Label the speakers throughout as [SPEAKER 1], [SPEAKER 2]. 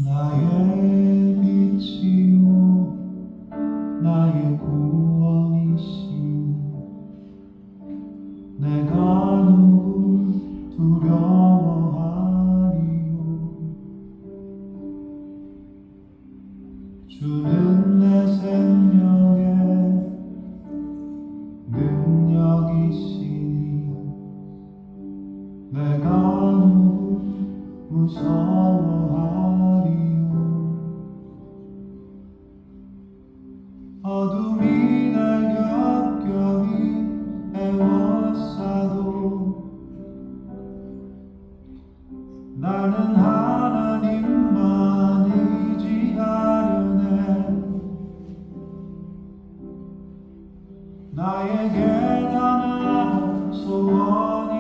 [SPEAKER 1] 나의 빛이요 나의 구원이시니 내가 누굴 두려워하리요. 주는 내 생명의 능력이시니 내가 누굴 무서워하리요. 어둠이 날 겹겹이 에워싸도 나는 하나님만 의지하려네. 나에게 단 하나 소원이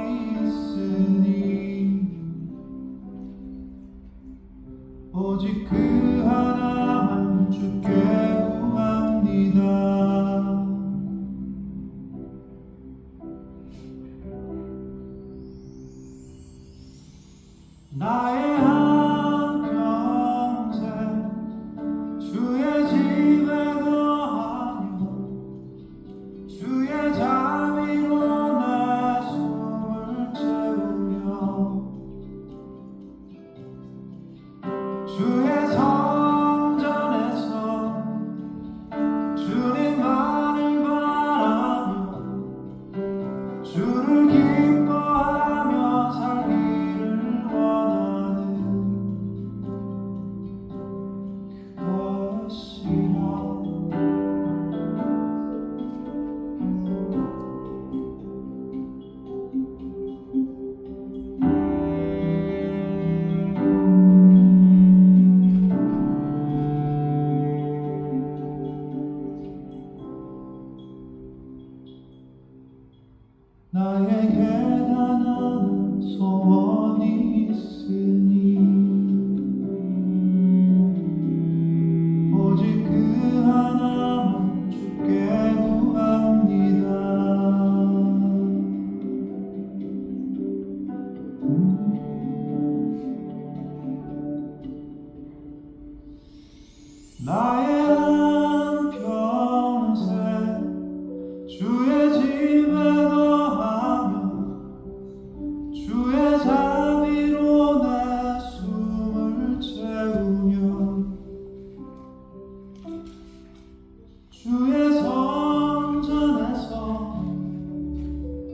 [SPEAKER 1] 있으니 오직 그 하나만 주께 구합니다. 나의 한평생 주의 집에 거하며 주의 자비로 내 숨을 채우며 주의 성전에서 주님만을 바라며 주를 기뻐하며 살기를 원하는 그것이라. 나에게 단 하나 소원이 있으니 오직 그 하나만 주께 구합니다. 나의 한평생 주의 집에 주의 자비로 내 숨을 채우며 주의 성전에서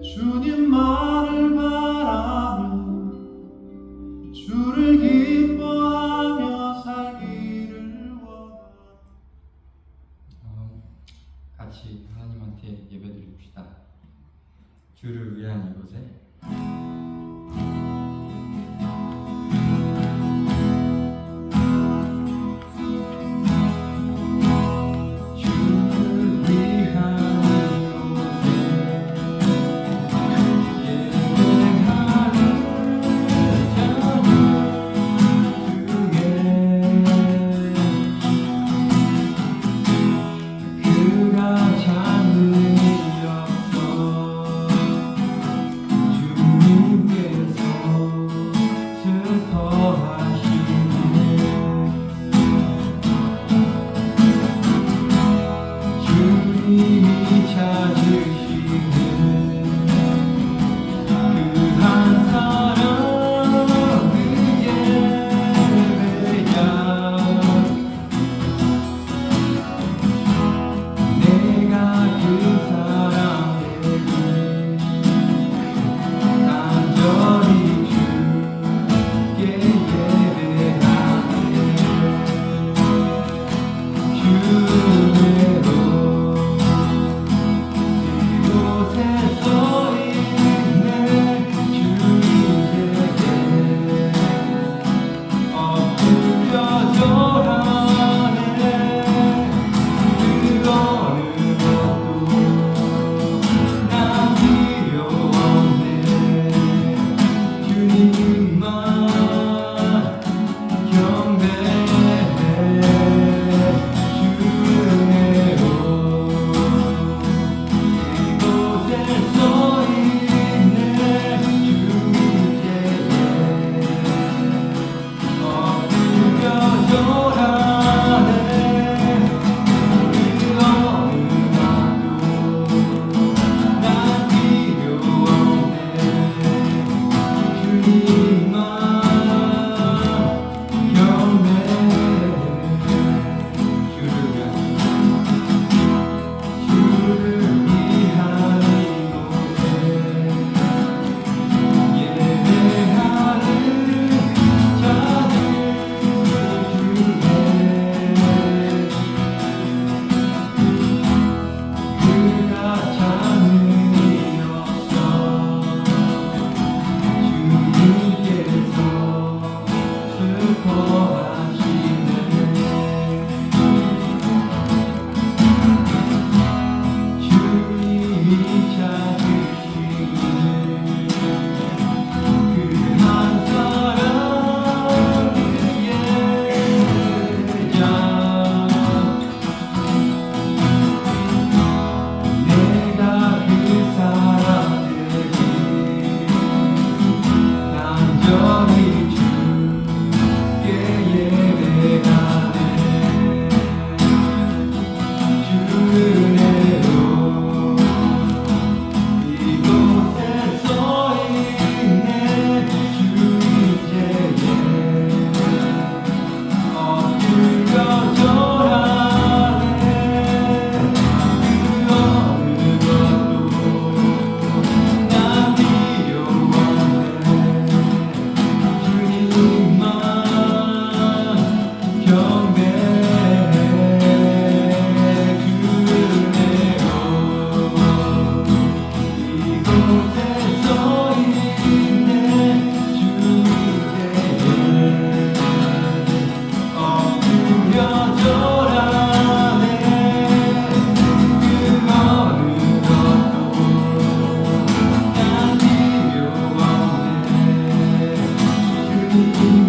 [SPEAKER 1] 주님만을 바라며 주를 기뻐하며 살기를 원하는.
[SPEAKER 2] 같이 하나님한테 예배드립시다. 주를 위한 이곳에
[SPEAKER 1] 기뻐하시네 주님이 찾으시기를 그 한 사람 그의 자 내가 그 사람들이 간절히 주께 예배하네 주 은혜로 이곳에 서 있네 주 이제에 엎드려 절하네 그 어느 것도 난 필요 없네 주님만 경배해 그 은혜로 이곳에 서 있네 주 이제에 엎드려 절하네 그 어느 것도 난 필요 없네 주님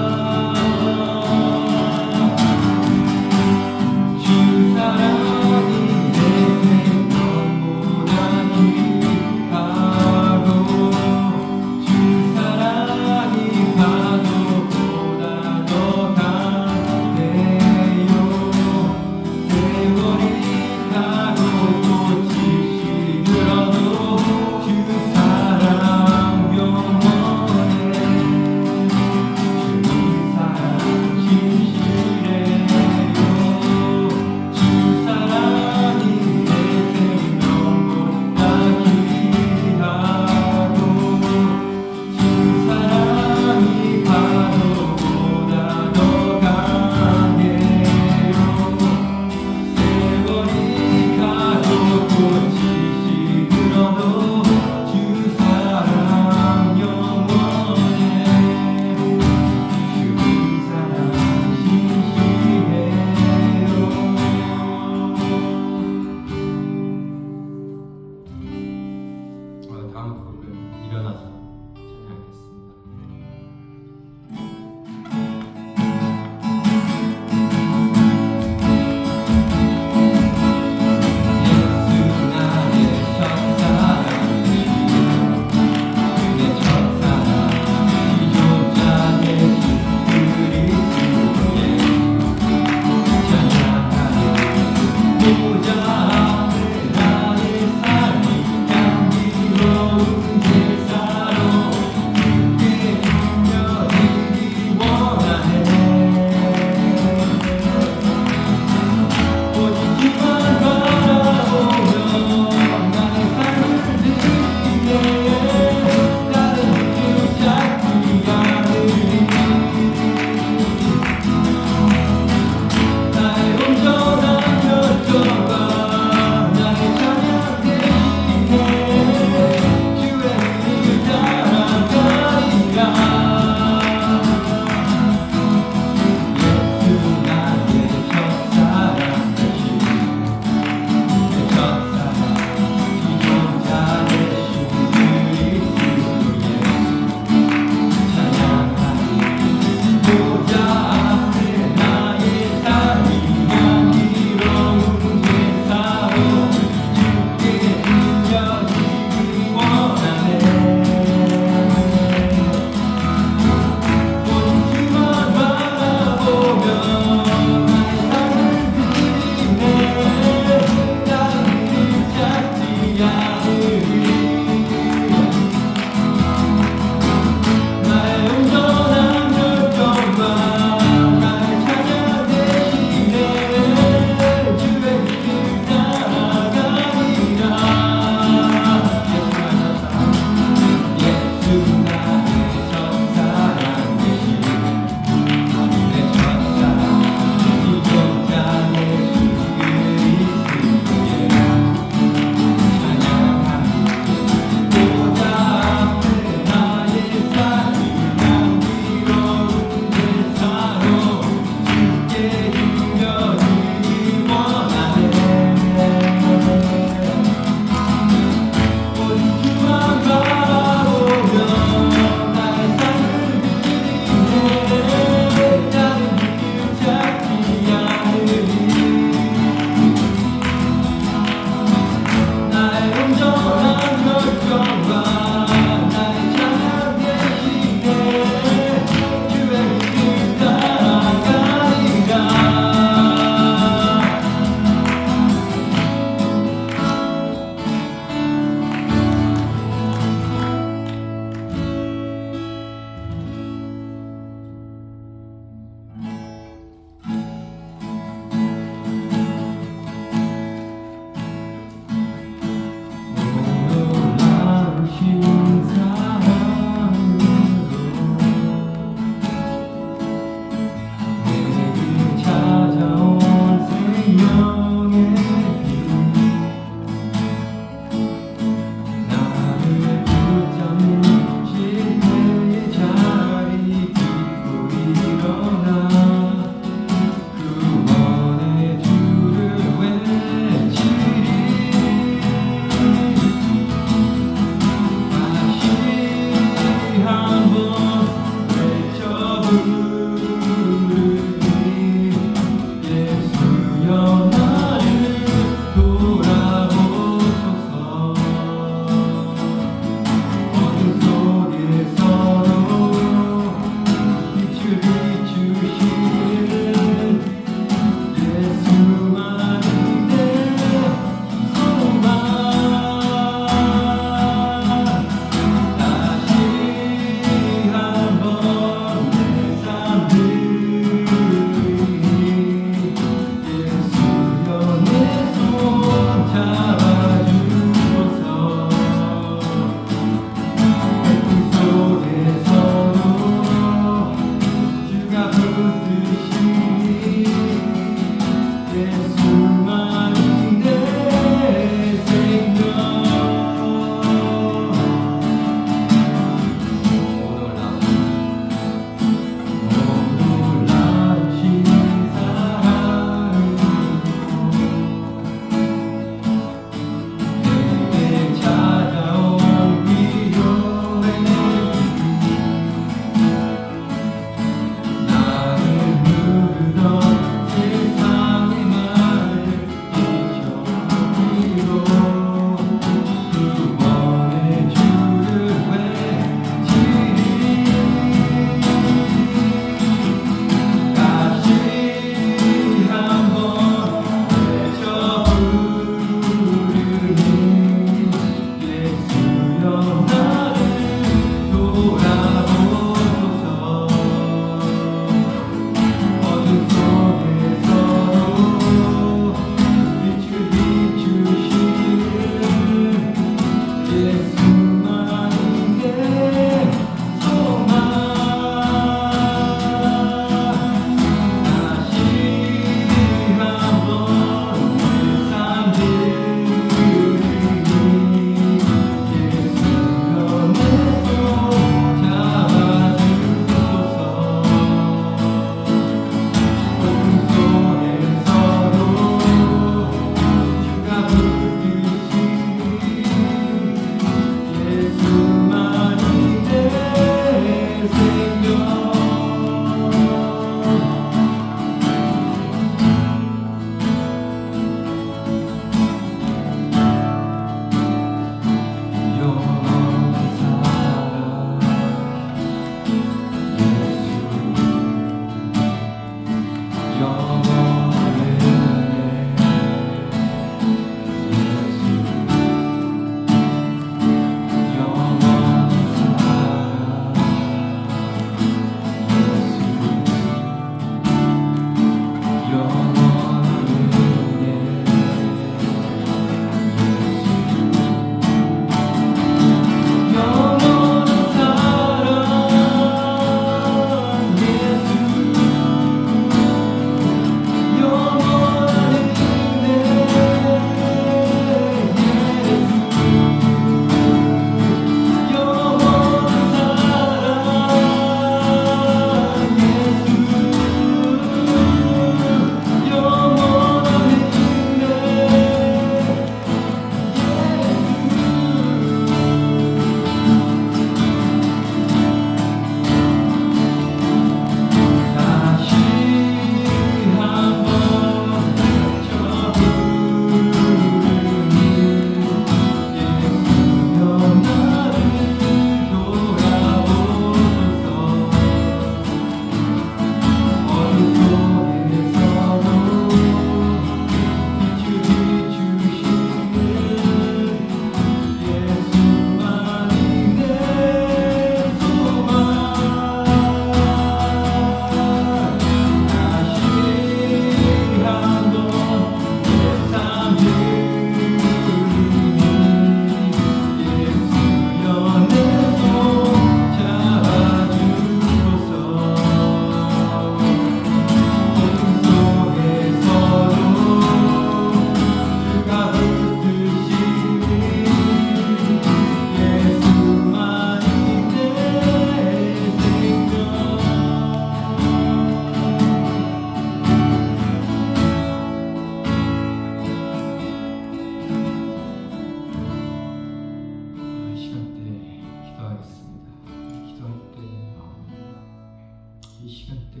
[SPEAKER 2] 이 시간대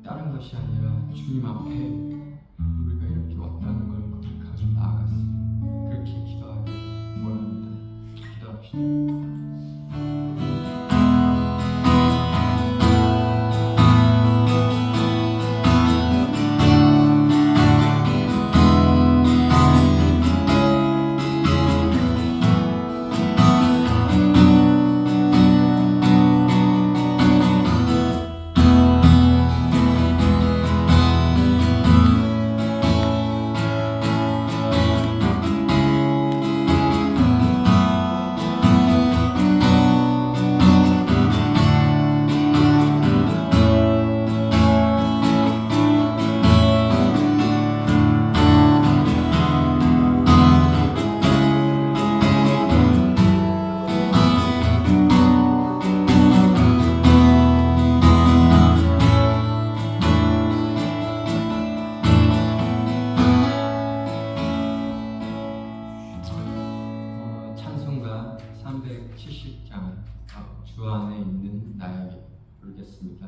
[SPEAKER 2] 다른 것이 아니라 주님 앞에 우리가 이렇게 왔다는 걸 고백하며 나아갔어요. 그렇게 기도하길 원합니다. 기도합시다. 찬송가 370장 주 안에 있는 나에게 부르겠습니다.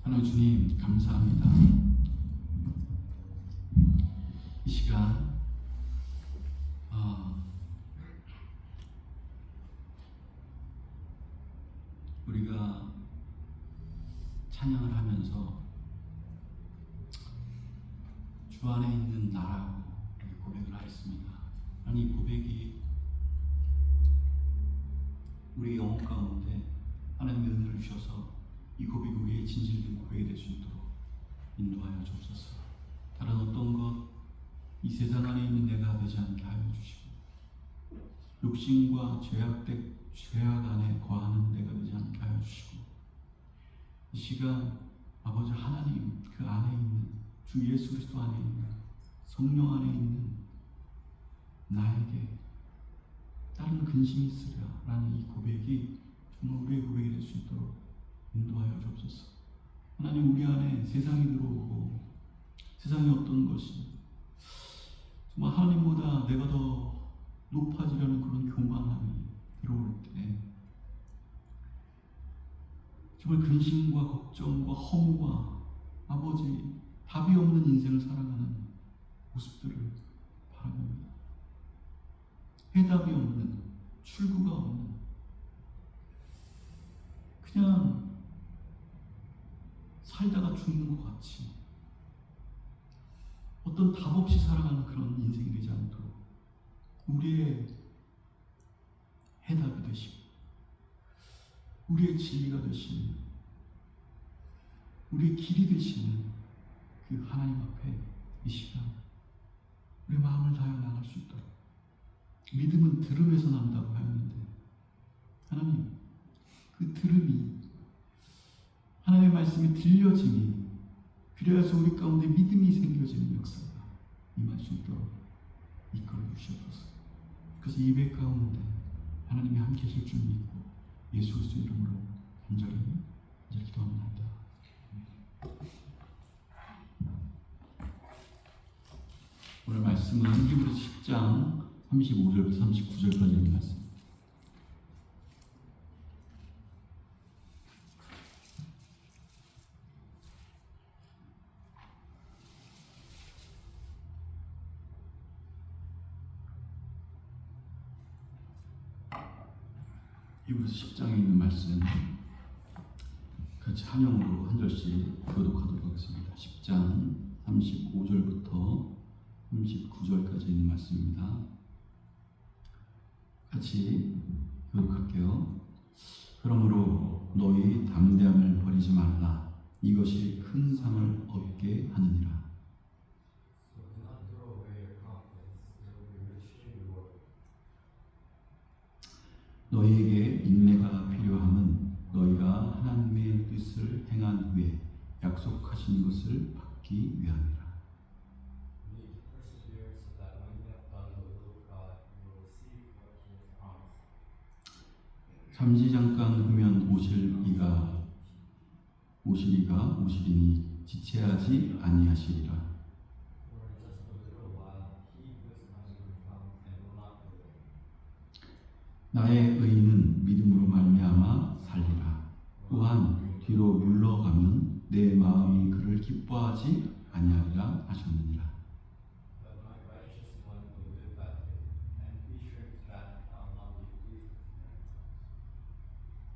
[SPEAKER 3] 하나님 주님 감사합니다. 이 시간 우리가 찬양을 하면서 주 안에 있는 나라고 고백을 하였습니다. 하나님 이 고백이 우리의 영혼 가운데 하나님의 은혜를 주셔서 이 고백이 우리의 진실된 고백이 될 수 있도록 인도하여 주옵소서. 다른 어떤 것, 이 세상 안에 있는 내가 되지 않게 하여 주시고, 욕심과 죄악 안에 거하는 내가 되지 않게 하여 주시고, 이 시간 아버지 하나님 그 안에 있는 주 예수 그리스도 안에 있는 성령 안에 있는 나에게 다른 근심이 있으랴라는 이 고백이 정말 우리의 고백이 될 수 있도록 인도하여 주옵소서. 하나님, 우리 안에 세상이 들어오고 세상의 어떤 것이 정말 하나님보다 내가 더 높아지려는 그런 교만함이 들어올 때 정말 근심과 걱정과 허무와 아버지 답이 없는 인생을 살아가는 모습들을 바라봅니다. 해답이 없는, 출구가 없는, 그냥 살다가 죽는 것 같이 어떤 답 없이 살아가는 그런 인생이 되지 않도록 우리의 해답이 되시고 우리의 진리가 되시는, 우리의 길이 되시는 그 하나님 앞에 이 시간 우리의 마음을 다하여 나갈 수 있도록. 믿음은 들음에서 난다고 하였는데 하나님, 그 들음이, 하나님의 말씀이 들려짐이, 그래야서 우리 가운데 믿음이 생겨지는 역사가 임할 수 있도록 이끌어 주시옵소서. 그래서 예배 가운데 하나님이 함께 하실 줄 믿고 예수 그리스도 이름으로 간절히 기도합니다. 오늘 말씀은 히브리서 10장 35절부터 39절까지 있는 말씀. 히브리서 10장에 있는 말씀 같이 한영으로 한 절씩 교독하도록 하겠습니다. 10장 35절부터 39절까지 있는 말씀입니다. 같이 교독할게요. 그러므로 너희 담대함을 버리지 말라. 이것이 큰 상을 얻게 하느니라. 너희에게 인내가 필요함은 너희가 하나님의 뜻을 행한 후에 약속하신 것을 받기 위함이라. 잠시 잠깐 후면 오시리가 오시리니 지체하지 아니하시리라. 나의 의인은 믿음으로 말미암아 살리라. 또한 뒤로 물러가면 내 마음이 그를 기뻐하지 아니하리라 하셨느니라.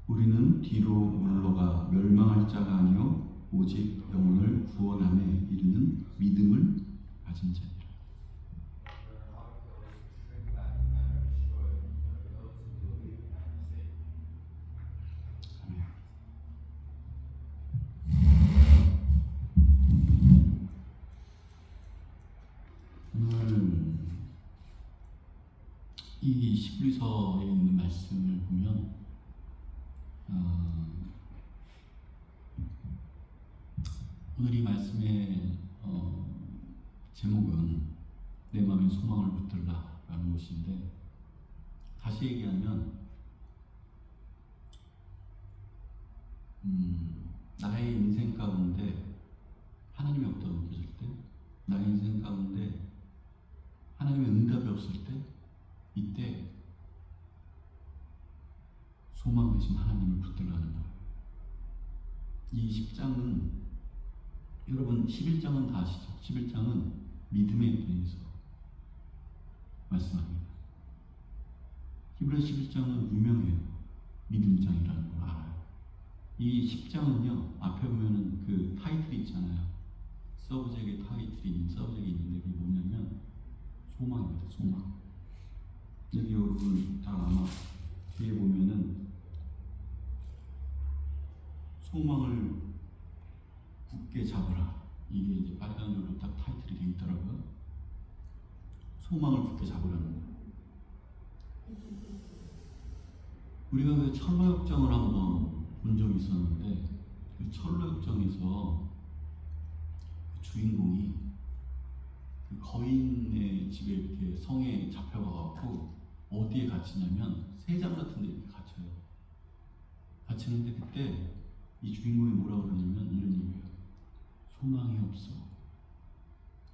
[SPEAKER 3] 우리는 뒤로 물러가 멸망할 자가 아니요 오직 영혼을 구원함에 이르는 믿음을 가진 자니라. 오늘 이 히브리서에 있는 말씀을 보면 오늘 이 말씀의 제목은 내 마음의 소망을 붙들라 라는 것인데, 다시 얘기하면 나의 인생 가운데 하나님이 없다고 느껴질 때, 나의 인생 가운데 하나님의 응답이 없을 때, 이때 소망 대신 하나님을 붙들라는 거예요. 이 10장은, 여러분 11장은 다 아시죠? 11장은 믿음에 대해서 말씀합니다. 히브리서 11장은 유명해요. 믿음장이라는 걸 알아요. 이 10장은요, 앞에 보면은 그 타이틀이 있잖아요. 서브젝트의 타이틀이, 서브젝트가 있는데 그게 뭐냐면 소망입니다. 소망. 여기 여러분 다 아마 뒤에 보면은 붙게 잡으라. 이게 이제 빨간 줄로 딱 타이틀이 되어 있더라고요. 소망을 붙게 잡으라는 거예요. 우리가 그 철로역정을 한번 본 적이 있었는데, 그 철로역정에서 그 주인공이 그 거인의 집에 이렇게 성에 잡혀가갖고 어디에 갇히냐면 새장 같은 데 이렇게 갇혀요. 갇히는데 그때 이 주인공이 뭐라고 그러냐면 이런 얘기예요. 소망이 없어.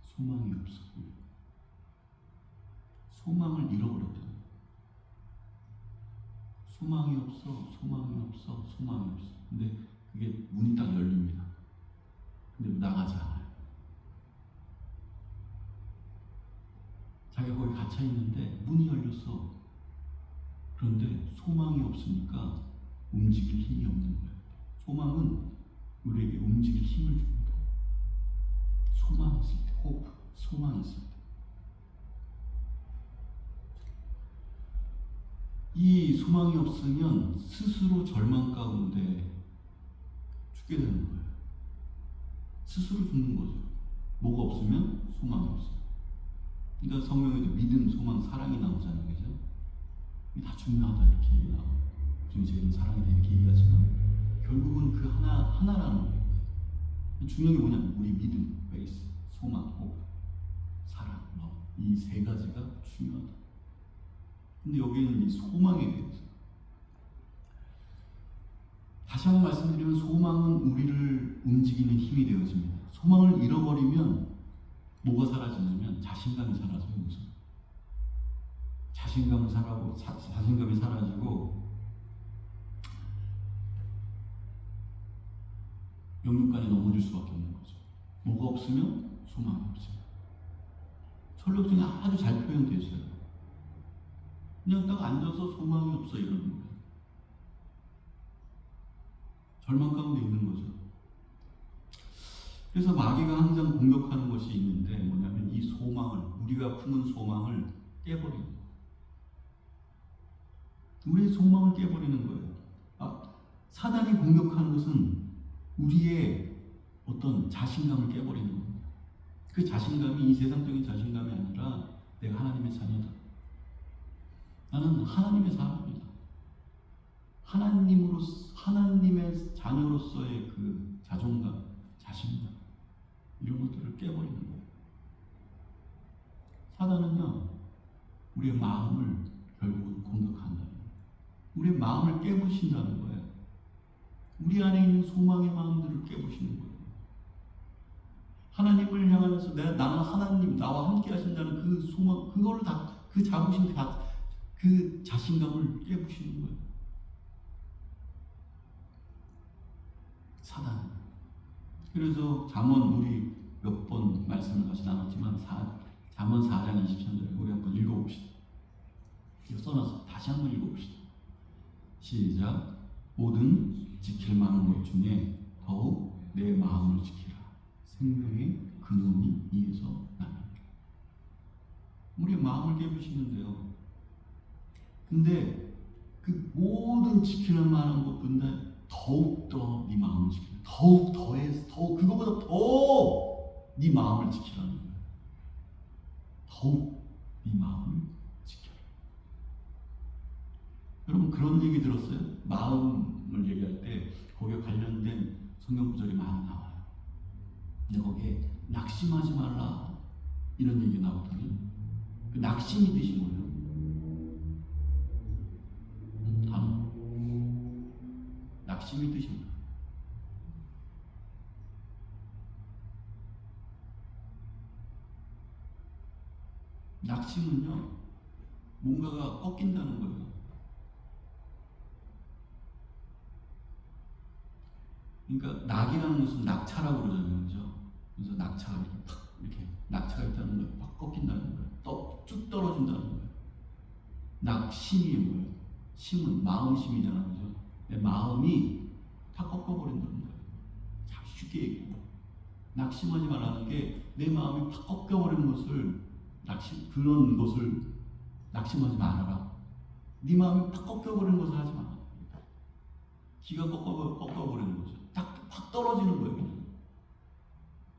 [SPEAKER 3] 소망이 없어. 소망을 잃어버렸다. 소망이 없어. 소망이 없어. 소망이 없어. 근데 그게 문이 딱 열립니다. 근데 나가지 않아요. 자기가 거기 갇혀 있는데 문이 열렸어. 그런데 소망이 없으니까 움직일 힘이 없는 거예요. 소망은 우리에게 움직일 힘을 줍니다. 소망이 있을 때, 호프, 소망이 있을 때. 이 소망이 없으면 스스로 절망 가운데 죽게 되는 거예요. 스스로 죽는 거죠. 뭐가 없으면 소망이 없어요. 그러니까 성경에도 믿음, 소망, 사랑이 나오잖아요. 그죠? 이게 다 중요하다 이렇게 얘기 나와요. 그중에 제일은 사랑이다 이렇게 얘기하지만 결국은 그 하나라는 거예요. 중요한 게 뭐냐면 우리 믿음, 베이스, 소망, 호흡, 사랑, 이 세 가지가 중요하다. 근데 여기는 이 소망에 대해서 다시 한번 말씀드리면 소망은 우리를 움직이는 힘이 되어집니다. 소망을 잃어버리면 뭐가 사라지냐면 자신감이 사라져요. 우선 자신감이 사라지고 영육간에 넘어질 수밖에 없는 거죠. 뭐가 없으면 소망이 없어요. 철학중에 아주 잘 표현되어 있어요. 그냥 딱 앉아서 소망이 없어 이러는 거예요. 절망 가운데 있는 거죠. 그래서 마귀가 항상 공격하는 것이 있는데 뭐냐면 이 소망을, 우리가 품은 소망을 깨버리는 거예요. 우리의 소망을 깨버리는 거예요. 사단이 공격하는 것은 우리의 어떤 자신감을 깨버리는 겁니다. 그 자신감이 이 세상적인 자신감이 아니라 내가 하나님의 자녀다. 나는 하나님의 사람이다. 하나님의 자녀로서의 그 자존감, 자신감, 이런 것들을 깨버리는 거예요. 사단은요, 우리의 마음을 결국은 공격한다는 거예요. 우리의 마음을 깨부신다는 거예요. 우리 안에 있는 소망의 마음들을 깨부시는 거예요. 하나님을 향하면서 나는 하나님, 나와 함께 하신다는 그 소망, 그거를 다, 그 자부심, 그 자신감을 깨부시는 거예요. 사단. 그래서 잠언 우리 몇 번 말씀을 같이 나눴지만 잠언 4장 23절 우리 한번 읽어봅시다. 이거 써놔서 다시 한번 읽어봅시다. 시작. 모든 지킬 만한 것 중에 더욱 내 마음을 지키라. 생명의 근원이 이에서 나니라. 우리의 마음을 깨부시는데요. 근데 그 모든 지킬 만한 것보다 더욱더 네 마음을 지키라. 더욱 그거보다 더 네 마음을 지키라는 거예요. 더욱 네 마음을 지켜라. 여러분 그런 얘기 들었어요? 마음을 얘기할 때 거기에 관련된 성경 구절이 많이 나와요. 근데 거기에 낙심하지 말라 이런 얘기 나오더니 그 낙심이 뜻이 뭐예요? 단어. 낙심이 뜻이 뭐예요? 낙심은요, 뭔가가 꺾인다는 거예요. 그러니까 낙이라는 것은 낙차라고 그러잖아요, 그죠? 그래서 낙차가 이렇게 팍 이렇게 낙차가 있다는 거예요. 팍 꺾인다는 거예요. 쭉 떨어진다는 거예요. 낙심이 뭐예요? 심은 마음심이잖아요, 그죠? 내 마음이 다 꺾어버린다는 거예요. 참 쉽게 얘기해요. 낙심하지 말라는 게 내 마음이 팍 꺾여버리는 것을 그런 것을 낙심하지 말아라. 네 마음이 팍 꺾여버리는 것을 하지 마. 기가 꺾어버리는 거죠. 딱 팍 떨어지는 거예요. 그냥.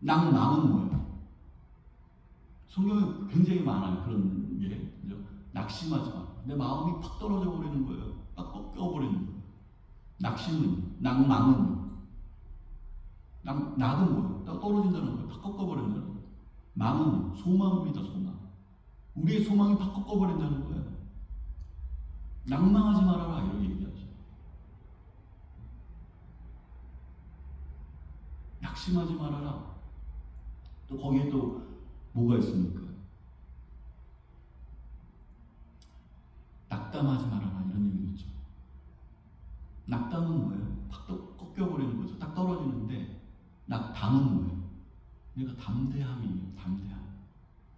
[SPEAKER 3] 낭망은 뭐예요? 성경에 굉장히 많아요. 그런 게. 그죠? 낙심하지 마. 내 마음이 팍 떨어져 버리는 거예요. 팍 꺾여버리는 거예요. 낙심은, 낭망은, 낙은 뭐예요? 떨어진다는 거예요. 팍 꺾어버린다는 거예요. 망은 소망입니다. 소망. 우리의 소망이 팍 꺾어버린다는 거예요. 낭망하지 말아라 이렇게 얘기하죠. 낙심하지 말아라. 또 거기에 또 뭐가 있습니까? 낙담하지 말아라 이런 얘기도 있죠. 낙담은 뭐예요? 팍 꺾여버리는 거죠. 딱 떨어지는데 낙담은 뭐예요? 내가 담대함이에요.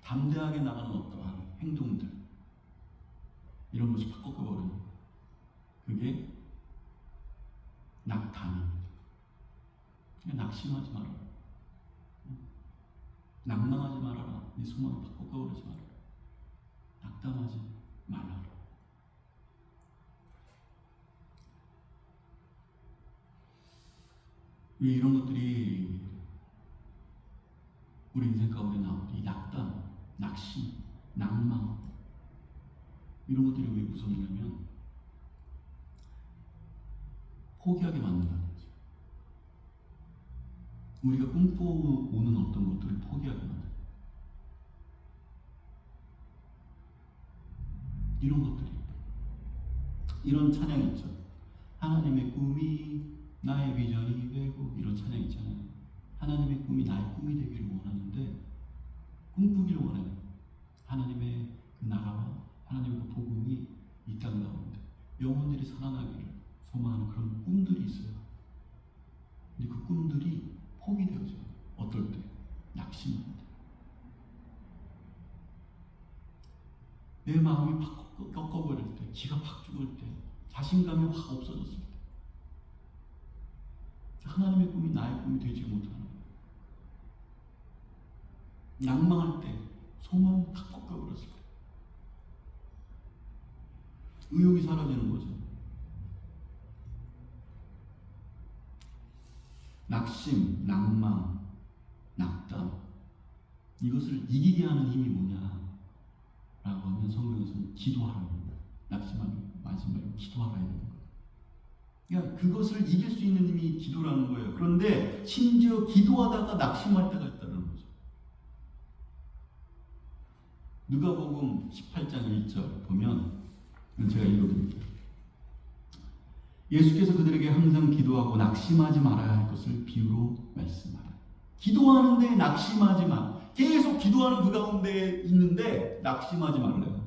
[SPEAKER 3] 담대하게 나가는 어떠한 행동들 이런 것이 팍 꺾여버리는 거예요. 그게 낙담입니다. 낙심하지 말아라. 낭망하지 말아라. 네 소망을 팍 꺾어버리지 말아라. 낙담하지 말아라. 왜 이런 것들이 우리 인생 가운데 나오는 이 낙담, 낙심, 낭망 이런 것들이 왜 무섭냐면 포기하게 만든다는 거죠. 우리가 꿈꿔오는 어떤 것들을 포기하게 만든다. 이런 것들이 이런 찬양이 있죠. 하나님의 꿈이 나의 비전이 되고 이런 찬양 있잖아요. 하나님의 꿈이 나의 꿈이 되기를 원하는데 꿈꾸기를 원해요. 하나님의 그 나라와 하나님의 그 복음이 이 땅 가운데 영혼들이 살아나기를 소망하는 그런 꿈들이 있어요. 근데 그 꿈들이 포기되어져요. 어떨 때? 낙심할 때. 내 마음이 팍 꺾어버릴 때, 기가 팍 죽을 때, 자신감이 확 없어졌을 때, 하나님의 꿈이 나의 꿈이 되지 못하는 거예요. 낭망할 때, 소망이 팍 꺾여버렸을 때, 의욕이 사라지는 거죠. 낙심, 낭망, 낙담 이것을 이기게 하는 힘이 뭐냐라고 하면 성경에서는 기도하라는 거예요. 낙심하지 말고 기도하라 이러는 거예요. 그러니까 그것을 이길 수 있는 힘이 기도라는 거예요. 그런데 심지어 기도하다가 낙심할 때가 있다는 거죠. 누가복음 18장 1절 보면 제가 읽어드릴게요. 예수께서 그들에게 항상 기도하고 낙심하지 말아야 할 것을 비유로 말씀하라. 기도하는데 낙심하지 마. 계속 기도하는 그 가운데 있는데 낙심하지 말래요.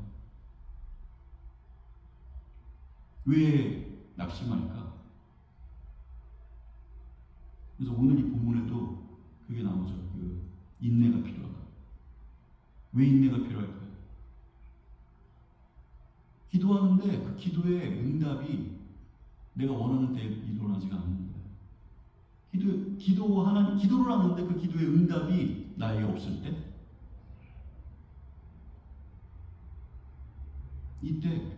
[SPEAKER 3] 왜 낙심할까? 그래서 오늘 이 본문에도 그게 나오죠. 그 인내가 필요하다. 왜 인내가 필요할까요? 기도하는데 그 기도의 응답이 내가 원하는 때 일어나지가 않는 거예요. 기도를 하는데 그 기도의 응답이 나에게 없을 때, 이때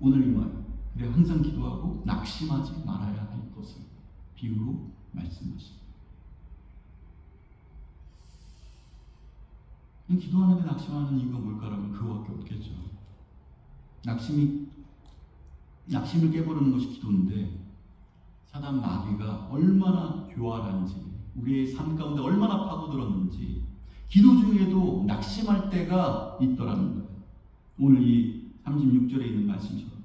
[SPEAKER 3] 오늘 이 말, 그래 항상 기도하고 낙심하지 말아야 할 것을 비유로 말씀하십니다. 기도하는데 낙심하는 이유가 뭘까라면 그거밖에 없겠죠. 낙심을 깨버리는 것이 기도인데 사단 마귀가 얼마나 교활한지 우리의 삶 가운데 얼마나 파고들었는지 기도 중에도 낙심할 때가 있더라는 거예요. 오늘 이 36절에 있는 말씀처럼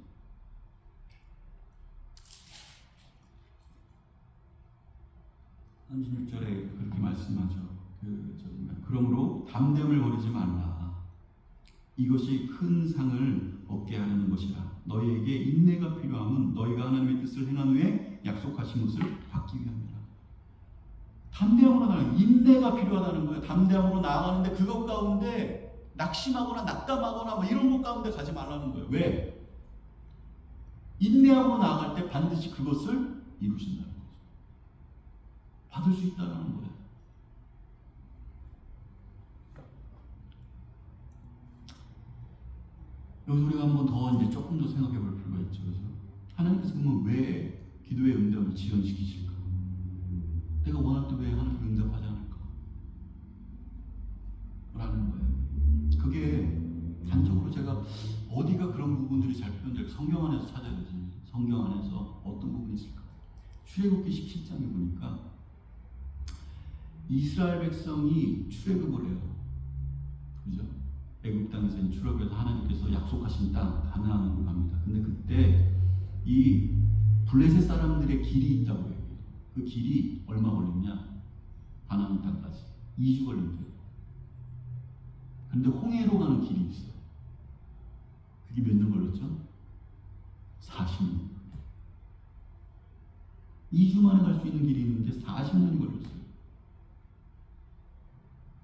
[SPEAKER 3] 36절에 그렇게 말씀하죠. 그러므로 담대함을 버리지 말라. 이것이 큰 상을 얻게 하려는 것이라. 너희에게 인내가 필요함은 너희가 하나님의 뜻을 행한 후에 약속하신 것을 받기 위함이라. 담대함으로 나아가는, 인내가 필요하다는 거예요. 담대함으로 나아가는데 그것 가운데 낙심하거나 낙담하거나 뭐 이런 것 가운데 가지 말라는 거예요. 왜? 인내함으로 나아갈 때 반드시 그것을 이루신다는 거죠. 받을 수 있다는 거예요. 여기서 우리가 한 번 더 이제 조금 더 생각해 볼 필요가 있죠. 그래서 하나님께서 그러면 왜 기도의 응답을 지연시키실까? 내가 원할 때 왜 하나님 응답하지 않을까? 라는 거예요. 그게 단적으로 제가 어디가 그런 부분들이 잘 표현될까? 성경 안에서 찾아야 되지. 성경 안에서 어떤 부분이 있을까? 출애굽기 17장에 보니까 이스라엘 백성이 출애굽을 해요. 그죠? 애굽 땅에서 출애굽해서 하나님께서 약속하신 땅 가나안으로 갑니다. 근데 그때 이 블레셋 사람들의 길이 있다고 해요. 그 길이 얼마 걸리냐? 가나안 땅까지 2주 걸린대요. 근데 홍해로 가는 길이 있어요. 그게 몇 년 걸렸죠? 40년. 2주 만에 갈 수 있는 길이 있는데 40년이 걸렸어요.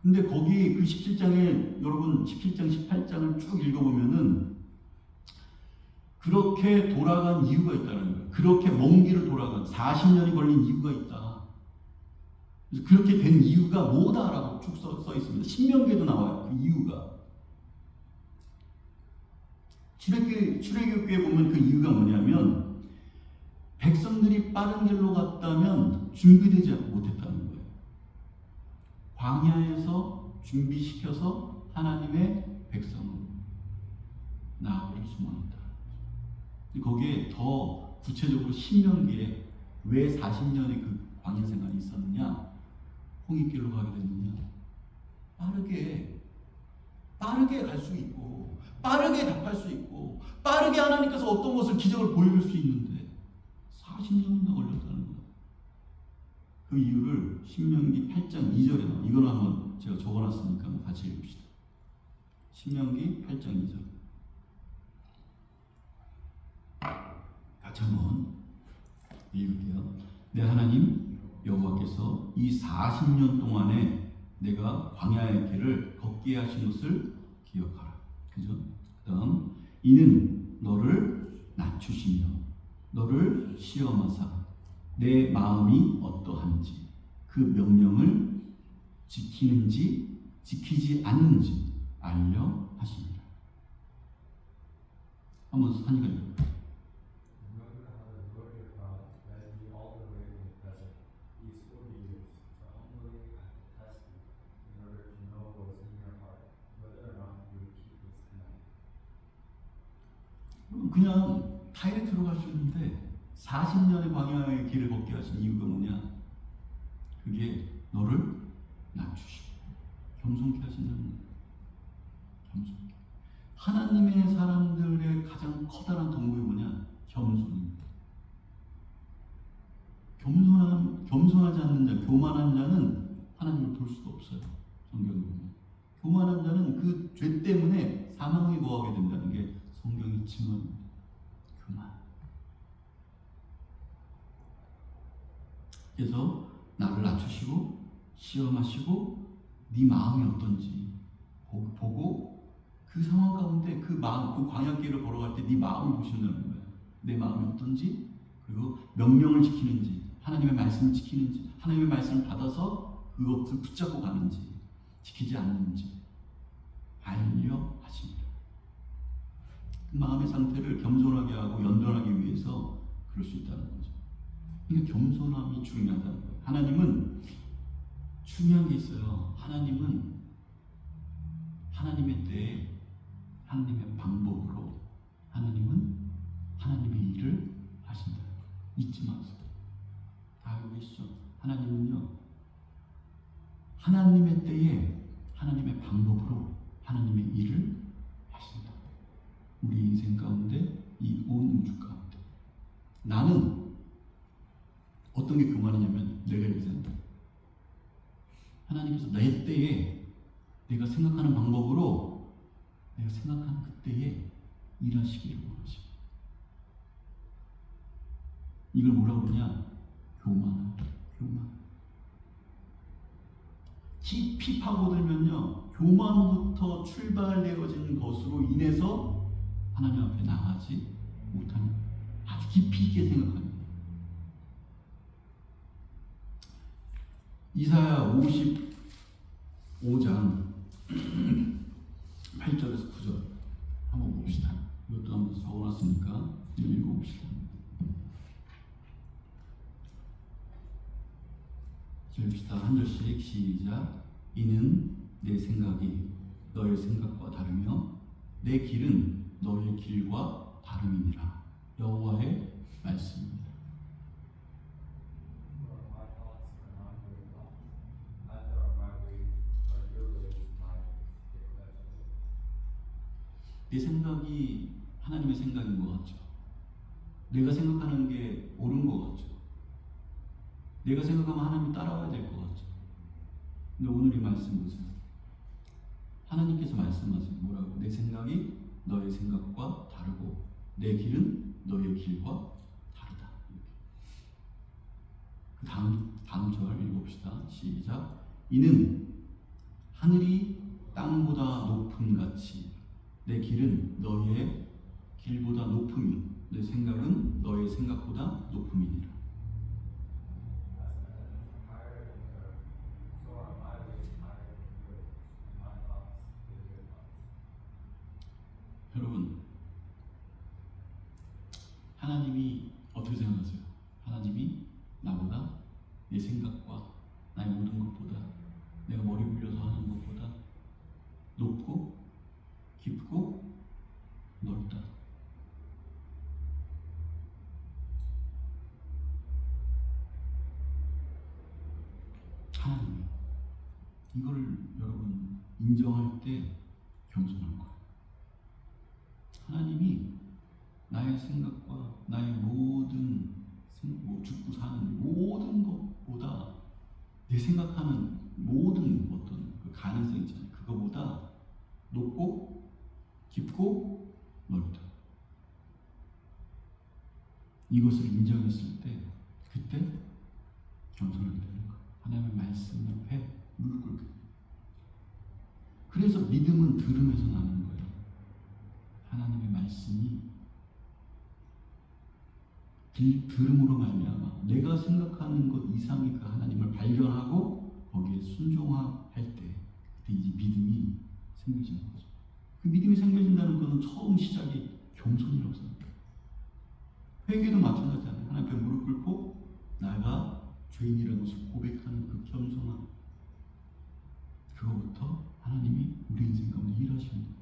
[SPEAKER 3] 근데 거기 그 17장에 여러분 17장 18장을 쭉 읽어보면은 그렇게 돌아간 이유가 있다는 거예요. 그렇게 먼 길을 돌아간 40년이 걸린 이유가 있다. 그래서 그렇게 된 이유가 뭐다라고 쭉 써 있습니다. 신명기에도 나와요. 그 이유가. 출애굽기에 보면 그 이유가 뭐냐면 백성들이 빠른 길로 갔다면 준비되지 못했다는 거예요. 광야에서 준비시켜서 하나님의 백성을 나아가기를 소망했다. 거기에 더 구체적으로 신명기에 왜 40년의 그 광야 생활이 있었느냐, 홍익길로 가게 됐느냐, 빠르게 갈 수 있고, 빠르게 답할 수 있고, 빠르게 하나님께서 어떤 것을 기적을 보여줄 수 있는데 40년이나 걸렸다는 거예요. 그 이유를 신명기 8장 2절에 나와요. 이거는 한번 제가 적어놨으니까 같이 읽읍시다. 신명기 8장 2절. 같이 한번 읽을게요. 내 하나님 여호와께서 이 40년 동안에 내가 광야의 길을 걷게 하신 것을 기억하라. 그죠? 그 다음, 이는 너를 낮추시며 너를 시험하사 내 마음이 어떠한지 그 명령을 지키는지 지키지 않는지 알려 하십니다. 한번 한이가 읽어요. 그냥 다이렉트로 갈 수 있는데 40년의 광야의 길을 걷게 하신 이유가 뭐냐? 그게 너를 낮추시고 겸손케 하신다는 거예요. 겸손케. 하나님의 사람들의 가장 커다란 덕목이 뭐냐? 겸손입니다. 겸손하지 않는 자, 교만한 자는 하나님을 볼 수가 없어요. 성경에 보면. 교만한 자는 그 죄 때문에 사망에 거하게 된다는 게 성경의 증언입니다. 교만. 그래서 나를 낮추시고 시험하시고 네 마음이 어떤지 보고 그 상황 가운데 그 마음, 그 광야길을 걸어갈 때 네 마음을 보신다는 거예요. 내 마음이 어떤지, 그리고 명령을 지키는지, 하나님의 말씀을 지키는지, 하나님의 말씀을 받아서 그것을 붙잡고 가는지, 지키지 않는지 알려 하십니다. 그 마음의 상태를 겸손하게 하고 연단하기 위해서 그럴 수 있다는 거죠. 그러니까 겸손함이 중요하다는 거예요. 하나님은 중요한 게 있어요. 하나님은 하나님의 때에 하나님의 방법으로 하나님은 하나님의 일을 하신다. 잊지 마세요. 다 알고 계시죠? 하나님은요, 하나님의 때에 하나님의 방법으로 하나님의 일을 하신다. 우리 인생 가운데, 이 온 우주 가운데. 나는 어떤 게 교만이냐면 내가 이렇게 생각해. 하나님께서 내 때에 내가 생각하는 방법으로 내가 생각하는 그때에 일하시기를 원하십니다. 이걸 뭐라고 그러냐? 교만. 깊이 파고들면요, 교만부터 출발되어진 것으로 인해서 하나님 앞에 나가지 못하는, 아주 깊이 있게 생각합니다. 이사야 55장 8절에서 9절 한번 봅시다. 이것도 한번 적어놨으니까 읽어봅시다. 해봅시다. 한 절씩 시작. 이는 내 생각이 너의 생각과 다르며 내 길은 너의 길과 다름이니라. 여호와의 말씀입니다.
[SPEAKER 1] For my thoughts are not your thoughts, neither are my ways are your ways, my ways, declares the Lord.
[SPEAKER 3] 내 생각이 하나님의 생각인 것 같죠. 내가 생각하는 게 옳은 것 같죠. 내가 생각하면 하나님 따라와야 될 것 같죠. 근데 오늘 이 말씀 보세요. 하나님께서 말씀하세요. 뭐라고? 내 생각이 너의 생각과 다르고 내 길은 너의 길과 다르다. 이렇게. 그 다음 절 읽어봅시다. 시작. 이는 하늘이 땅보다 높음 같이 내 길은 너의 길보다 높으며 내 생각은 너의 생각보다 높음이니라.
[SPEAKER 1] As the heavens are higher than the earth, so are my ways higher than your ways, and my thoughts than your thoughts.
[SPEAKER 3] 여러분, 하나님이 어떻게 생각하세요? 하나님이 나보다 내 생각과 나의 모든 것보다 내가 머리 굴려서 하는 것보다 높고 깊고 넓다. 하나님이 이걸 여러분 인정할 때 겸손할 거예요. 하나님이 나의 생각과 나의 모든 죽고 사는 모든 것보다 내 생각하는 모든 어떤 그 가능성 있잖아요. 그거보다 높고 깊고 넓다. 이것을 인정했을 때 그때 겸손하게 되는 거예요. 하나님의 말씀 앞에 무릎 꿇게. 그래서 믿음은 들음에서 나는 거예요. 하나님의 말씀이 들음으로 말미암아 내가 생각하는 것 이상의 그 하나님을 발견하고 거기에 순종할 때 그때 이제 믿음이 생겨지는 거죠. 그 믿음이 생겨진다는 것은 처음 시작이 겸손이라고 생각해요. 회개도 마찬가지잖아요. 하나님 앞에 무릎 꿇고 나가 죄인이라는 것을 고백하는 그 겸손함, 그거부터 하나님이 우리 인생 가운데 일하시는 거예요.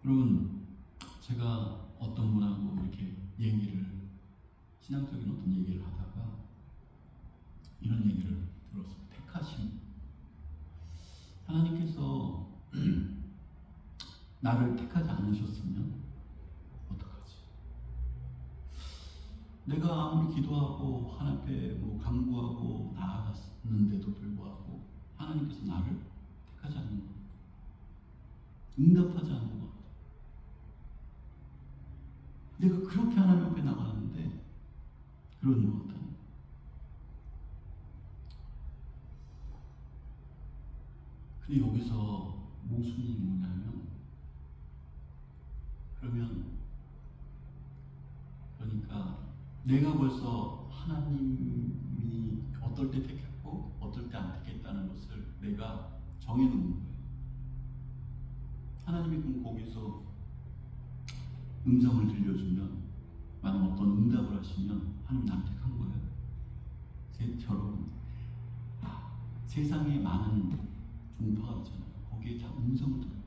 [SPEAKER 3] 여러분, 제가 어떤 분하고 이렇게 신앙적인 어떤 얘기를 하다가 이런 얘기를 들었어요. 택하심. 하나님께서 나를 택하지 않으셨으면 어떡하지? 내가 아무리 기도하고 하나님 앞에 간구하고 나아갔는데도 불구하고 하나님께서 나를 택하지 않는 것 같아요. 응답하지 않는 것 같아요. 내가 그렇게 하나님 앞에 나가는데 그러는 것 같아요. 근데 여기서 모순이 뭐냐면, 그러니까 내가 벌써 하나님이 어떨 때 택했고 어떨 때 안 택했다는 것을 내가 정해놓은 거예요. 하나님이 그럼 거기서 음성을 들려주면, 만약 어떤 응답을 하시면 하나님 난 택한 거예요. 저처럼 세상에 많은 종파가 있잖아요. 거기에 다 음성을 들어요.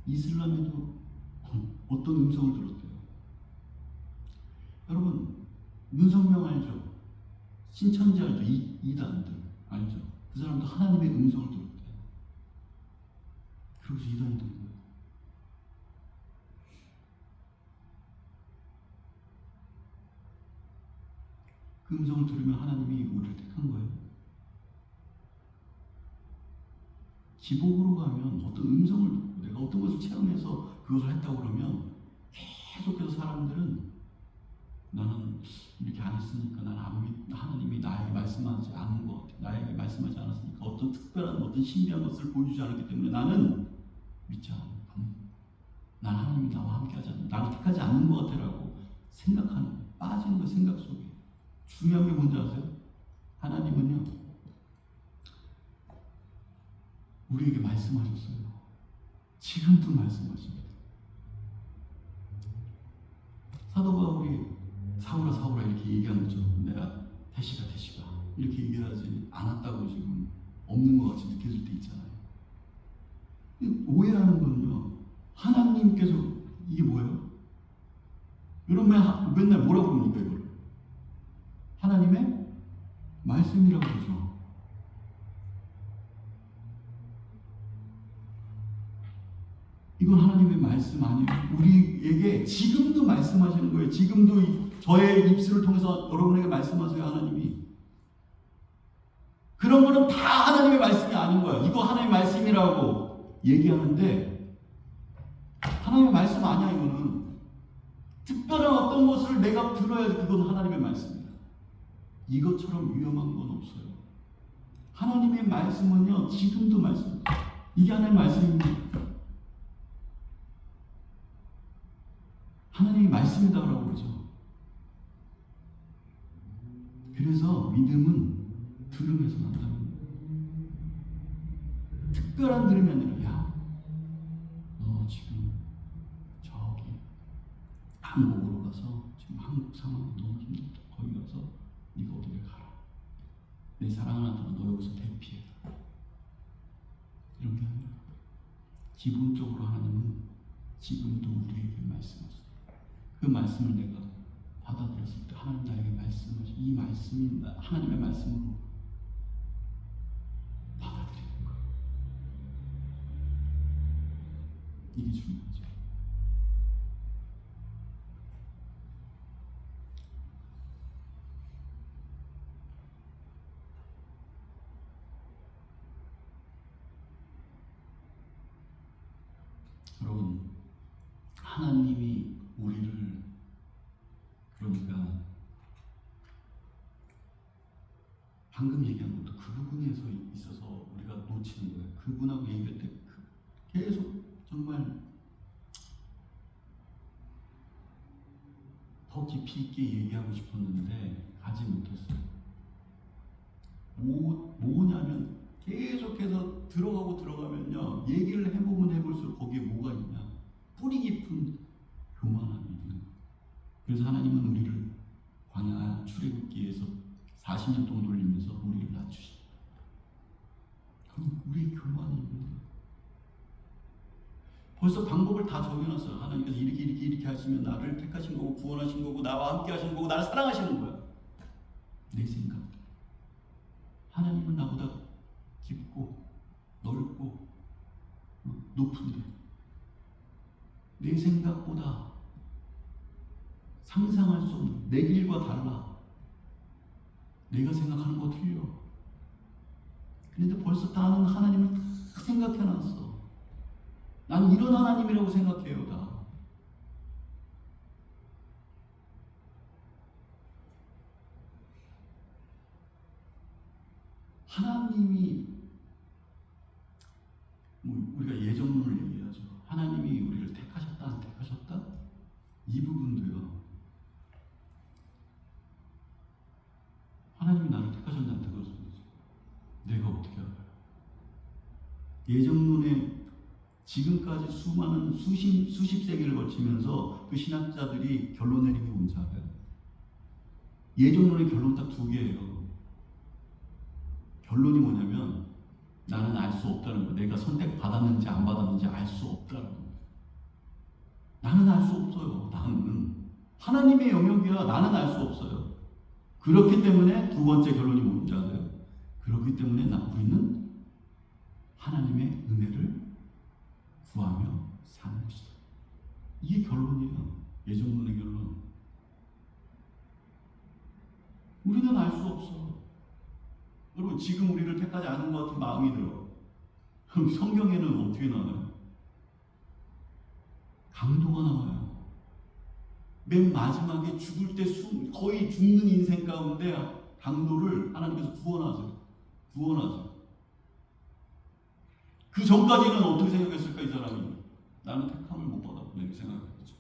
[SPEAKER 3] 이슬람에도 어떤 음성을 들었대요. 여러분, 문성명 알죠? 신천지 알죠? 이단들 알죠? 그 사람도 하나님의 음성을 들었대요. 그러고서 이단이 된 거예요. 그 음성을 들으면 하나님이 우리를 택한 거예요. 지복으로 가면 어떤 음성을 듣고 내가 어떤 것을 체험해서 그것을 했다고 그러면 계속해서 사람들은 나는 이렇게 안 했으니까 하나님이 나에게 말씀하지 않은 것 같아. 나에게 말씀하지 않았으니까 어떤 특별한 어떤 신비한 것을 보여주지 않았기 때문에 나는 믿지 않아. 난 하나님이 나와 함께 하지 않는, 나를 택하지 않는 것 같아라고 생각하는 거예요. 빠지는 거예요. 생각 속에. 중요한 게 뭔지 아세요? 하나님은요, 우리에게 말씀하셨어요. 지금도 말씀하십니다. 사도 바울이 사울아 사울아 이렇게 얘기하는 것처럼 내가 대시가 이렇게 얘기하지 않았다고 지금 없는 것 같이 느껴질 때 있잖아요. 오해하는 건요, 하나님께서 이게 뭐예요? 여러분 맨날 뭐라고 그럽니까 이걸? 하나님의 말씀이라고 그러죠. 이건 하나님의 말씀 아니에요. 우리에게 지금도 말씀하시는 거예요. 지금도 저의 입술을 통해서 여러분에게 말씀하세요. 하나님이. 그런 거는 다 하나님의 말씀이 아닌 거야. 이거 하나님의 말씀이라고 얘기하는데 하나님의 말씀 아니야. 이거는 특별한 어떤 것을 내가 들어야지 그건 하나님의 말씀이다. 이것처럼 위험한 건 없어요. 하나님의 말씀은요, 지금도 말씀입니다. 이게 하나님의 말씀입니다. 하나님이 말씀이다라고 그러죠. 그래서 믿음은 들음에서 난다는 거예요. 특별한 들음이 아니라, 야, 너 지금 저기 한국으로 가서 지금 한국 상황이 너무 힘들다. 거기 가서 네가 어디를 가라. 내 사랑하는 아들아, 너 여기서 대피해라. 이런 게 아니라 기본적으로 하나님은 지금도 우리에게 말씀하시죠. 그 말씀을 내가 받아들였을 때 하나님 나에게 말씀하시, 이 말씀이 하나님의 말씀으로 받아들이는 거예요. 이게 중요하죠. 여러분, 하나님이 우리를, 그러니까 방금 얘기한 것도 그 부분에서 있어서 우리가 놓치는 거예요. 그분하고 얘기할 때 계속 정말 더 깊이 있게 얘기하고 싶었는데 가지 못했어요. 뭐냐면 계속해서 들어가면요, 얘기를 해보면 해볼수록 거기에 뭐가 있냐, 뿌리 깊은 교만함이 있는 거예요. 그래서 하나님은 우리를 광야 출애굽기에서 40년 동안 돌리면서 우리를 낮추십니다. 그럼 우리의 교만이 있는 거예요. 벌써 방법을 다 정해놨어요. 하나님께서 이렇게 하시면 나를 택하신 거고 구원하신 거고 나와 함께 하시는 거고 나를 사랑하시는 거야. 내 생각. 하나님은 나보다 깊고 넓고 높은데 내 생각보다 상상할 수 없는 내 길과 달라. 내가 생각하는 거 틀려. 그런데 벌써 나는 하나님을 다 생각해놨어. 나는 이런 하나님이라고 생각해요. 다. 하나님이, 우리가 예정론을 얘기하죠. 하나님이 우리를 택하셨다 안 택하셨다? 이 부분도요, 하나님이 나를 택하셨나 안 택하셨는지 내가 어떻게 알아요? 예정론에 지금까지 수많은 수십 세기를 거치면서 그 신학자들이 결론 내린 게 뭔지 알아요? 예정론의 결론 딱 두 개예요. 결론이 뭐냐면 나는 알 수 없다는 거예요. 내가 선택받았는지 안 받았는지 알 수 없다는 거예요. 나는 알 수 없어요. 나는 하나님의 영역이야. 나는 알 수 없어요. 그렇기 때문에 두 번째 결론이 뭔지 알아요? 그렇기 때문에 우리는 하나님의 은혜를 구하며 사는 것이다. 이게 결론이에요. 예정론의 결론. 우리는 알 수 없어. 여러분, 지금 우리를 택하지 않은 것 같은 마음이 들어. 그럼 성경에는 어떻게 나와요? 강도가 나와요. 맨 마지막에 죽을 때 거의 죽는 인생 가운데 강도를 하나님께서 구원하세요. 그 전까지는 어떻게 생각했을까, 이 사람이? 나는 택함을 못 받았구나, 이렇게 생각했죠.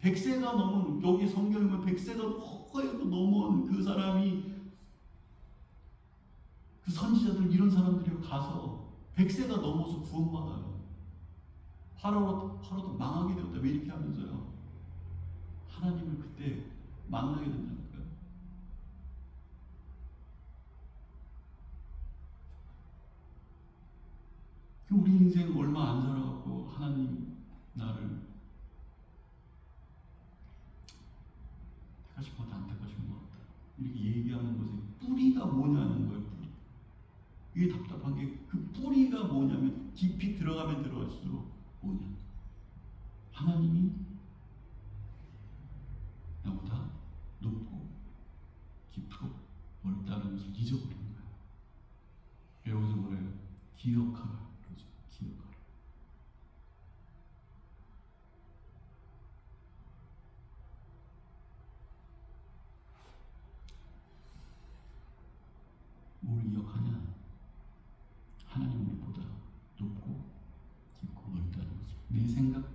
[SPEAKER 3] 100세가 넘은, 여기 성경에 보면 100세가 허허에도 넘은 그 사람이, 그 선지자들, 이런 사람들이 가서 100세가 넘어서 구원받아요. 파라오도 망하게 되었다. 왜 이렇게 하면서요? 하나님을 그때 만나게 된다니까요. 우리 인생 얼마 안 살아갖고 하나님 나를 택하신 것 같다, 안 택하신 것 같다 이렇게 얘기하는 것에 뿌리가 뭐냐는 거예요. 뿌리. 이게 답답한 게 그 뿌리가 뭐냐면 깊이 들어가면 들어갈수록 뭐냐, 하나님이 나보다 높고 깊고 넓다는 것을 잊어버리는 거예요. 여기서 뭐래요? 기억하라. 그렇죠? 기억하라. 뭘 기억하냐? 하나님 우리보다 높고 깊고 넓다는 거죠. 내 생각,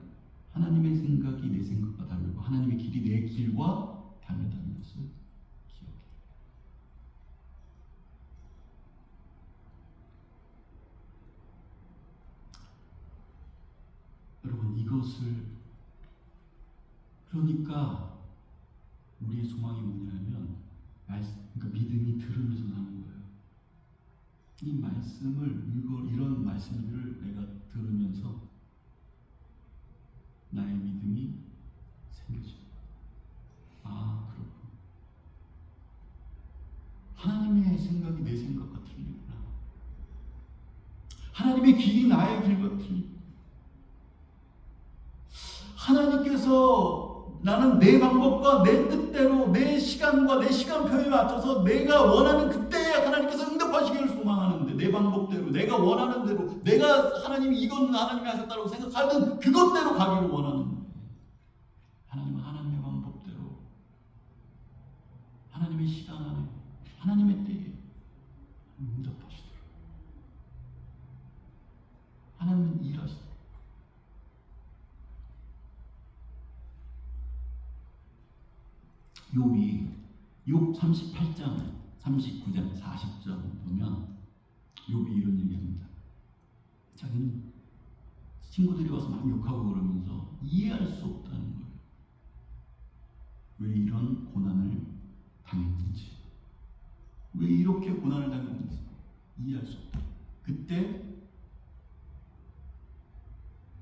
[SPEAKER 3] 하나님의 생각이 내 생각과 다르고 하나님의 길이 내 길과 다르다는 것을 기억해. 여러분, 이것을, 그러니까 우리의 소망이 뭐냐면 그러니까 믿음이 들으면서 나는 거예요. 이 말씀을, 이런 말씀들을 내가 들으면서 나의 믿음이 생겨져. 아, 그렇구나. 하나님의 생각이 내 생각과 틀리구나. 하나님의 길이 나의 길과 틀리구나. 하나님께서 나는 내 방법과 내 뜻대로 내 시간과 내 시간표에 맞춰서 내가 원하는 그때에 하나님께서 응답하시기를 소망하는데, 내 방법대로 내가 원하는 대로, 내가 하나님이 이건 하나님이 하셨다고 생각하는 그것대로 가기를 원하는데, 하나님은 하나님의 방법대로, 하나님의 시간 안에, 하나님의 때에 응답하시더라고요. 하나님은 일하시더라고요. 욥 38장, 39장, 40장 보면 욥이 이런 얘기합니다. 자기는 친구들이 와서 막 욕하고 그러면서 이해할 수 없다는 거예요. 왜 이런 고난을 당했는지, 왜 이렇게 고난을 당했는지 이해할 수 없다. 그때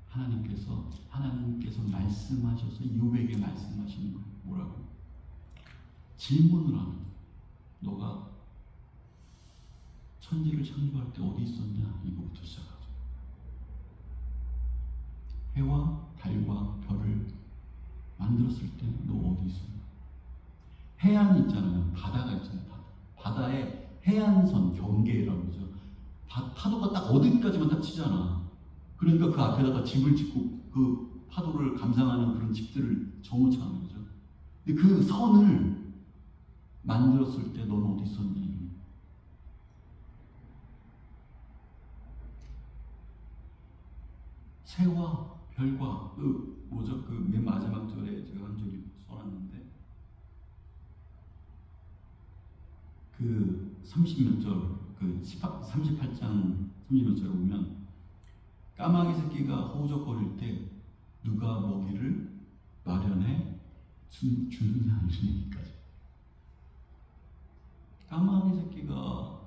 [SPEAKER 3] 하나님께서 말씀하셔서 욥에게 말씀하시는 거예요. 뭐라고? 질문을 하는 거예요. 너가 천지를 창조할 때 어디 있었냐? 이거부터 시작하죠. 해와 달과 별을 만들었을 때 너 어디 있었냐? 해안이 있잖아요. 바다가 있잖아요. 바다의 해안선, 경계라고 그러죠. 파도가 딱 어디까지만 딱 치잖아. 그러니까 그 앞에다가 집을 짓고 그 파도를 감상하는 그런 집들을 정우창하는 거죠. 근데 그 선을 만들었을 때 넌 어디 있었니? 새와 별과 그 맨 마지막 절에 제가 한 적이 써놨는데, 그 30몇 절, 그 38장 30몇 절에 보면 까마귀 새끼가 허우적거릴 때 누가 먹이를 마련해 주느냐, 이런 얘기까지. 까마귀 새끼가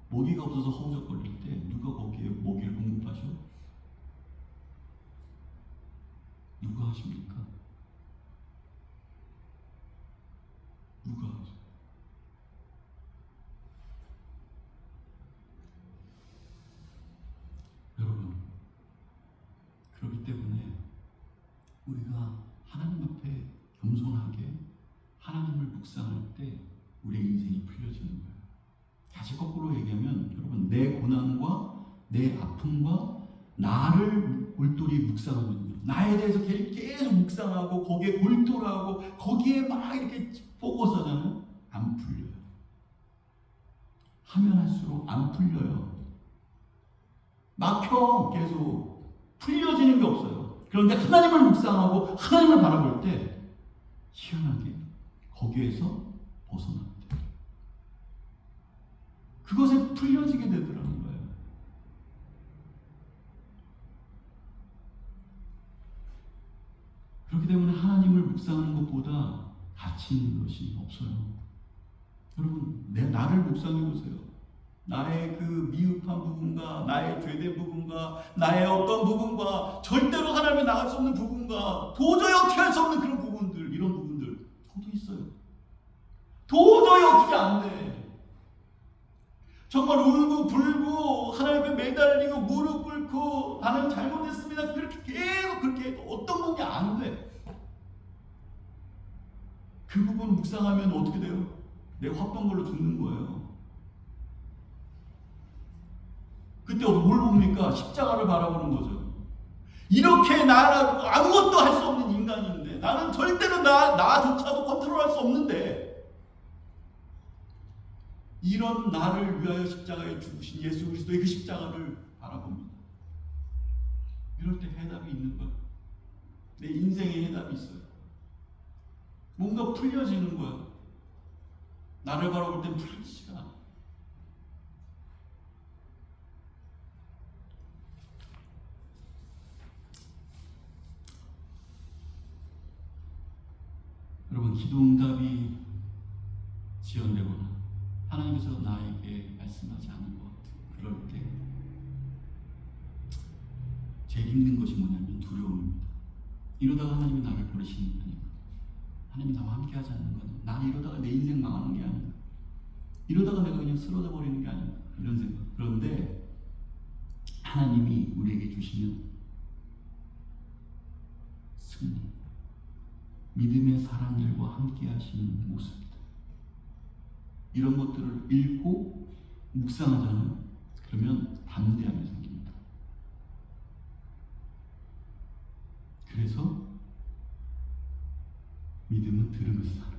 [SPEAKER 3] 먹이가 없어서 허우적거릴 때 누가 거기에 먹이를 공급하셔? 누가 하십니까? 누가 하죠? 여러분, 그렇기 때문에 우리가 하나님 앞에 겸손하게 하나님을 묵상할 때 우리의 인생이 풀려지는 거예요. 다시 거꾸로 얘기하면, 여러분, 내 고난과 내 아픔과 나를 골똘히 묵상하면요, 나에 대해서 계속 묵상하고 거기에 골똘하고 거기에 막 이렇게 포커스하잖아요. 안 풀려요. 하면 할수록 안 풀려요. 막혀. 계속 풀려지는 게 없어요. 그런데 하나님을 묵상하고 하나님을 바라볼 때 희한하게 거기에서 벗어납니다. 그것에 풀려지게 되더라는 거예요. 그렇기 때문에 하나님을 묵상하는 것보다 가치 있는 것이 없어요. 여러분, 나를 묵상해 보세요. 나의 그 미흡한 부분과 나의 죄된 부분과 나의 어떤 부분과 절대로 하나님에 나갈 수 없는 부분과 도저히 어떻게 할 수 없는 그런 부분들, 이런 부분들 저도 있어요. 도저히 어떻게 안 돼. 정말 울고 불고 하나님 앞에 매달리고 무릎 꿇고 나는 잘못했습니다. 그렇게 계속 그렇게 해도 어떤 부분이 안 돼. 그 부분을 묵상하면 어떻게 돼요? 내 화병걸로 죽는 거예요. 그때 뭘 봅니까? 십자가를 바라보는 거죠. 이렇게 나라고 아무것도 할 수 없는 인간인데 나는 절대로 나조차도 컨트롤할 수 없는데 이런 나를 위하여 십자가에 죽으신 예수 그리스도의 그 십자가를 바라봅니다. 이럴 때 해답이 있는 거야. 내 인생에 해답이 있어요. 뭔가 풀려지는 거야. 나를 바라볼 땐 풀리지가 않아. 여러분, 기도 응답이 지연되거나 하나님께서 나에게 말씀하지 않은 것 같은 그럴 때 제일 힘든 것이 뭐냐면 두려움입니다. 이러다가 하나님이 나를 버리시는 게 아닌가, 하나님이 나와 함께 하지 않는 건 난 이러다가 내 인생 망하는 게 아닌가, 이러다가 내가 그냥 쓰러져 버리는 게 아닌가, 이런 생각. 그런데 하나님이 우리에게 주시는 승리, 믿음의 사람들과 함께 하시는 모습이다. 이런 것들을 읽고 묵상하잖아요. 그러면 담대함이 생깁니다. 그래서 믿음은 들으면서 살아요.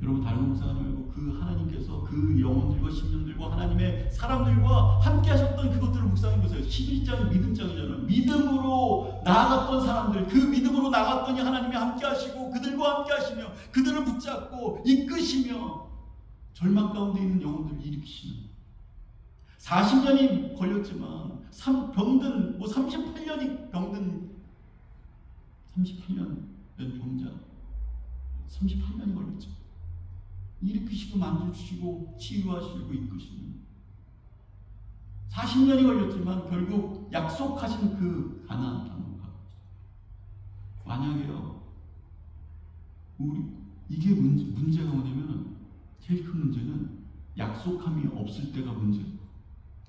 [SPEAKER 3] 여러분, 다른 거 묵상하지 말고 그 하나님께서 그 영혼들과 심령들과 하나님의 사람들과 함께 하셨던 그것들을 묵상해 보세요. 11장이 믿음장이잖아요. 믿음으로 나아갔던 사람들, 그 믿음으로 나아갔더니 하나님이 함께 하시고 그들과 함께 하시며 그들을 붙잡고 이끄시며 절망 가운데 있는 영혼들을 일으키시는, 40년이 걸렸지만 병든 38년이 병든 38년 된 병자 38년이 걸렸죠. 일으키시고 만져주시고 치유하시고 이끄시는, 40년이 걸렸지만 결국 약속하신 그 가나안 땅으로 가고, 만약에요, 이게 문제가 뭐냐면, 제일 큰 문제는 약속함이 없을 때가 문제예요.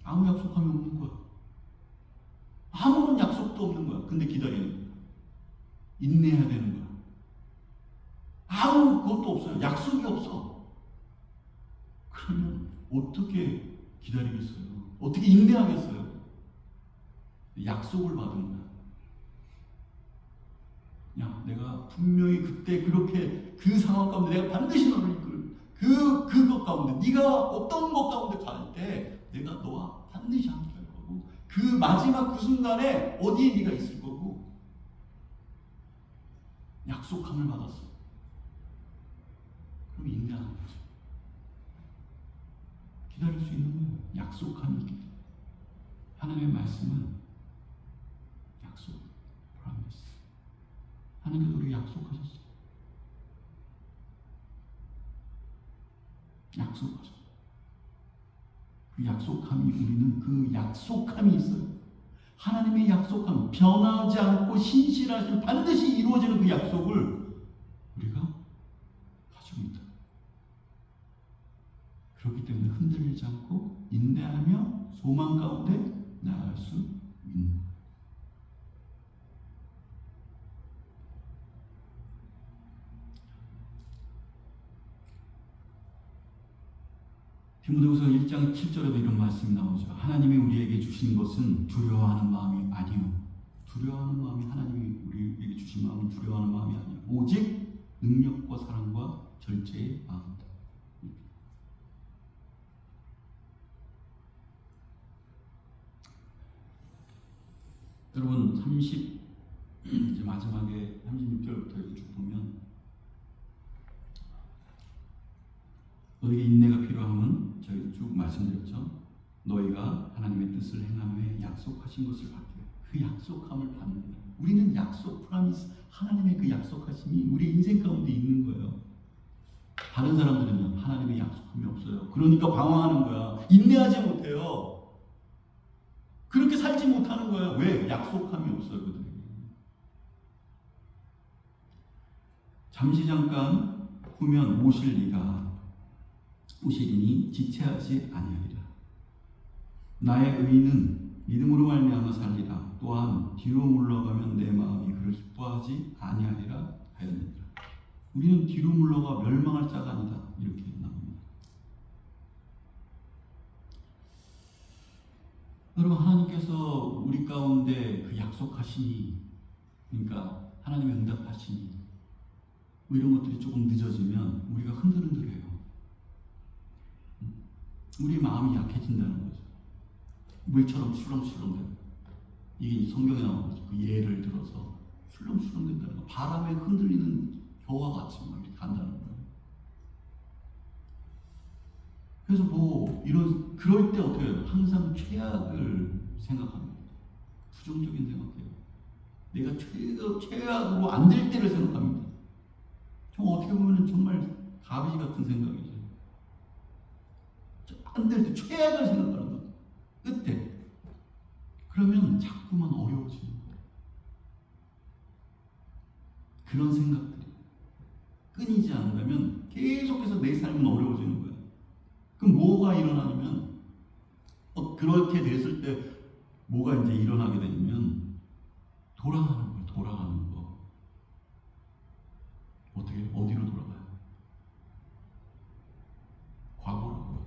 [SPEAKER 3] 아무 약속함이 없는 거야. 아무런 약속도 없는 거야. 근데 기다리는 거야. 인내해야 되는 거야. 아무것도 없어요. 약속이 없어. 그러면 어떻게 기다리겠어요? 어떻게 인내하겠어요? 약속을 받은 거야. 야, 내가 분명히 그때 그렇게 그 상황 가운데 내가 반드시 너를 이끌, 그것 가운데, 네가 어떤 것 가운데 갈 때 내가 너와 반드시 함께 할 거고, 그 마지막 그 순간에 어디에 네가 있을 거고, 약속함을 받았어. 그럼 인내하는 거죠. 기다릴 수 있는 거예요. 약속함이 있기 때문에. 하나님의 말씀은 약속, promise. 하나님께서 우리에게 약속하셨어요. 약속하셨어요. 그 약속함이, 우리는 그 약속함이 있어요. 하나님의 약속함, 변하지 않고 신실하신, 반드시 이루어지는 그 약속을 우리가 가지고 있다. 그렇기 때문에 흔들리지 않고 인내하며 소망 가운데 나아갈 수 있는 거예요. 디모데후서 1장 7절에도 이런 말씀이 나오죠. 하나님이 우리에게 주신 것은 두려워하는 마음이 아니요. 두려워하는 마음이, 하나님이 우리에게 주신 마음은 두려워하는 마음이 아니요. 오직 능력과 사랑과 절제의 마음이다. 여러분, 이제 마지막에 36절부터 이렇게 쭉 보면, 너에게 인내가 필요함은 저희 쭉 말씀드렸죠. 너희가 하나님의 뜻을 행한 후에 약속하신 것을 받게 돼. 그 그 약속함을 받는 거예요. 우리는 약속, 프라미스, 하나님의 그 약속하심이 우리 인생 가운데 있는 거예요. 다른 사람들은요, 하나님의 약속함이 없어요. 그러니까 방황하는 거야. 인내하지 못해요. 그렇게 살지 못하는 거예요. 왜? 약속함이 없어요, 그들에게. 잠시 잠깐 후면 오시리니 지체하지 아니하리라. 나의 의인은 믿음으로 말미암아 살리라. 또한 뒤로 물러가면 내 마음이 그를 기뻐하지 아니하리라 하였느니라. 우리는 뒤로 물러가 멸망할 자가 아니다. 이렇게 나옵니다. 여러분, 하나님께서 우리 가운데 그 약속하시니, 그러니까 하나님의 응답하시니, 뭐 이런 것들이 조금 늦어지면 우리가 흔들흔들해요. 우리 마음이 약해진다는 거죠. 물처럼 술렁술렁돼요. 이게 성경에 나오는 거죠. 그 예를 들어서 술렁술렁 된다는 거. 바람에 흔들리는 겨와 같이 막 이렇게 간다는 거예요. 그래서 그럴 때 어떻게 해요? 항상 최악을 생각합니다. 부정적인 생각해요. 내가 최악으로 안 될 때를 생각합니다. 좀 어떻게 보면 정말 가비지 같은 생각이죠. 안 될 때 최악을 생각하는 거예요. 끝에. 그러면 자꾸만 어려워지는 거예요. 그런 생각들이 끊이지 않는다면 계속해서 내 삶은 어려워지는 거예요. 그럼 뭐가 일어나냐면 그렇게 됐을 때 뭐가 이제 일어나게 되냐면 돌아가는 거예요. 돌아가는 거. 어떻게 어디로 돌아가요? 과거라고요.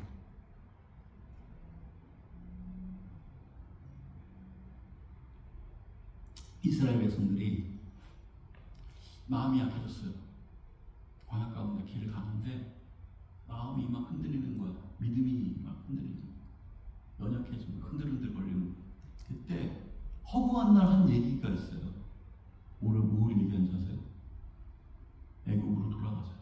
[SPEAKER 3] 이스라엘 백성들이 마음이 약해졌어요. 광야 가운데 길을 가는데 마음이 막 흔들리는 거야. 믿음이 막 흔들리는 거야. 연약해지고 흔들흔들 거리는 거야. 그때 허구한 날 한 얘기가 있어요. 뭘 얘기한지 아세요? 애국으로 돌아가자.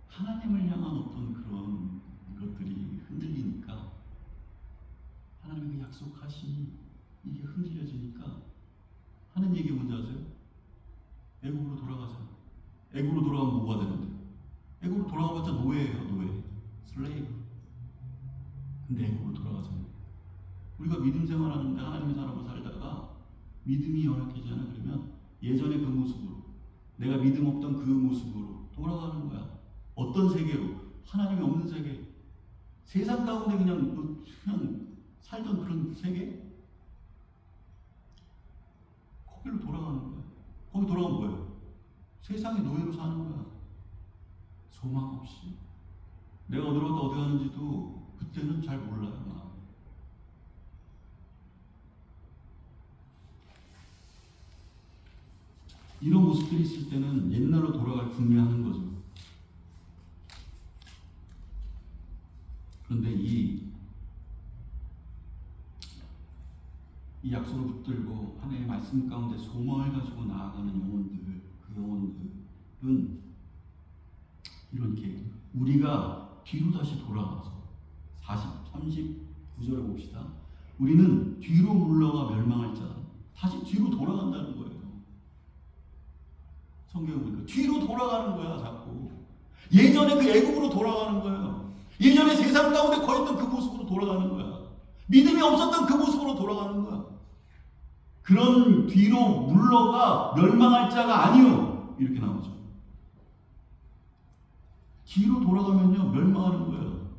[SPEAKER 3] 하나님을 향한 어떤 그런 것들이 흔들리니까, 하나님의 그 약속하심이 이게 흔들려지니까 하는 얘기 뭔지 아세요? 애국으로 돌아가자. 애국으로 돌아가면 뭐가 되는데? 애국으로 돌아가봤자 노예예요, 노예. 슬레이브. 근데 애국으로 돌아가잖아요. 우리가 믿음 생활하는데 하나님의 사람으로 살다가 믿음이 연약해지잖아요. 그러면 예전의 그 모습으로, 내가 믿음 없던 그 모습으로 돌아가는 거야. 어떤 세계로? 하나님이 없는 세계. 세상 가운데 그냥 살던 그런 세계? 거기로 돌아가는 거야. 거기 돌아가면 뭐예요? 세상의 노예로 사는 거야. 소망 없이. 내가 어디로 갔다 어디 가는지도 그때는 잘 몰라요. 마음이. 이런 모습들이 있을 때는 옛날로 돌아갈 궁리하는 거죠. 그런데 이 약속을 붙들고 하나님의 말씀 가운데 소망을 가지고 나아가는 영혼들, 그 영혼들은 이렇게 우리가 뒤로 다시 돌아가서 39절에 봅시다. 우리는 뒤로 물러가 멸망할 자, 다시 뒤로 돌아간다는 거예요. 성경에 보니까 뒤로 돌아가는 거야. 자꾸 예전에 그 애국으로 돌아가는 거예요. 예전에 세상 가운데 거했던 그 모습으로 돌아가는 거야. 믿음이 없었던 그 모습으로 돌아가는 거야. 그런 뒤로 물러가 멸망할 자가 아니요. 이렇게 나오죠. 뒤로 돌아가면요, 멸망하는 거예요.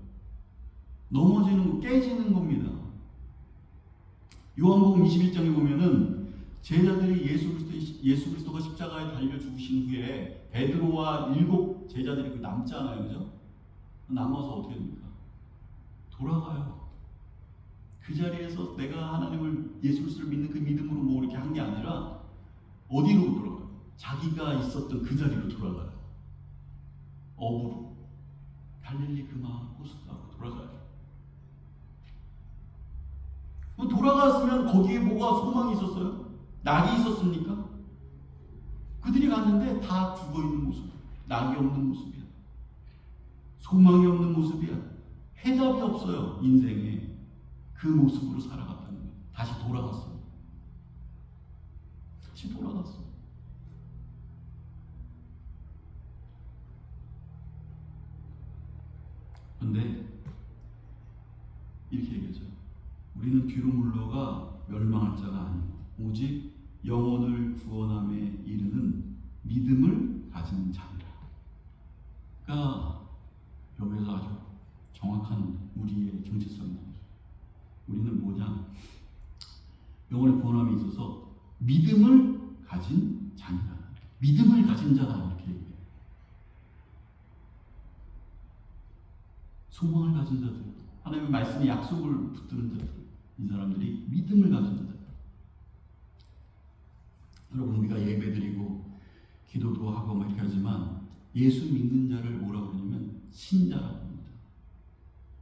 [SPEAKER 3] 넘어지는 거, 깨지는 겁니다. 요한복음 21장에 보면은 제자들이 예수 그리스도가 십자가에 달려 죽으신 후에 베드로와 7 제자들이 남잖아요. 그죠? 남아서 어떻게 됩니까? 돌아가요. 그 자리에서 내가 하나님을, 예수 그리스도를 믿는 그 믿음으로 뭐 이렇게 한 게 아니라 어디로 돌아가요? 자기가 있었던 그 자리로 돌아가요. 업으로. 갈릴리 그 마을 호숫가로 돌아가요. 돌아갔으면 거기에 뭐가 소망이 있었어요? 낙이 있었습니까? 그들이 갔는데 다 죽어있는 모습, 낙이 없는 모습이야. 소망이 없는 모습이야. 해답이 없어요. 인생에 그 모습으로 살아갔다는 거예요. 다시 돌아갔어요. 다시 돌아갔어요. 그런데 이렇게 얘기하죠. 우리는 뒤로 물러가 멸망할 자가 아니고 오직 영혼을 구원함에 이르는 믿음을 가진 자니라. 그러니까 여기서 아주 정확한 우리의 정체성이 나오죠. 우리는 뭐냐? 영혼의 구원함에 있어서 믿음을 가진 자니라. 믿음을 가진 자다 이렇게 얘기해요. 소망을 가진 자들, 하나님의 말씀에 약속을 붙드는 자들, 이 사람들이 믿음을 가진 자들. 여러분, 우리가 예배드리고 기도도 하고 막 이렇게 하지만 예수 믿는 자를 뭐라고 그러냐면 신자라고 합니다.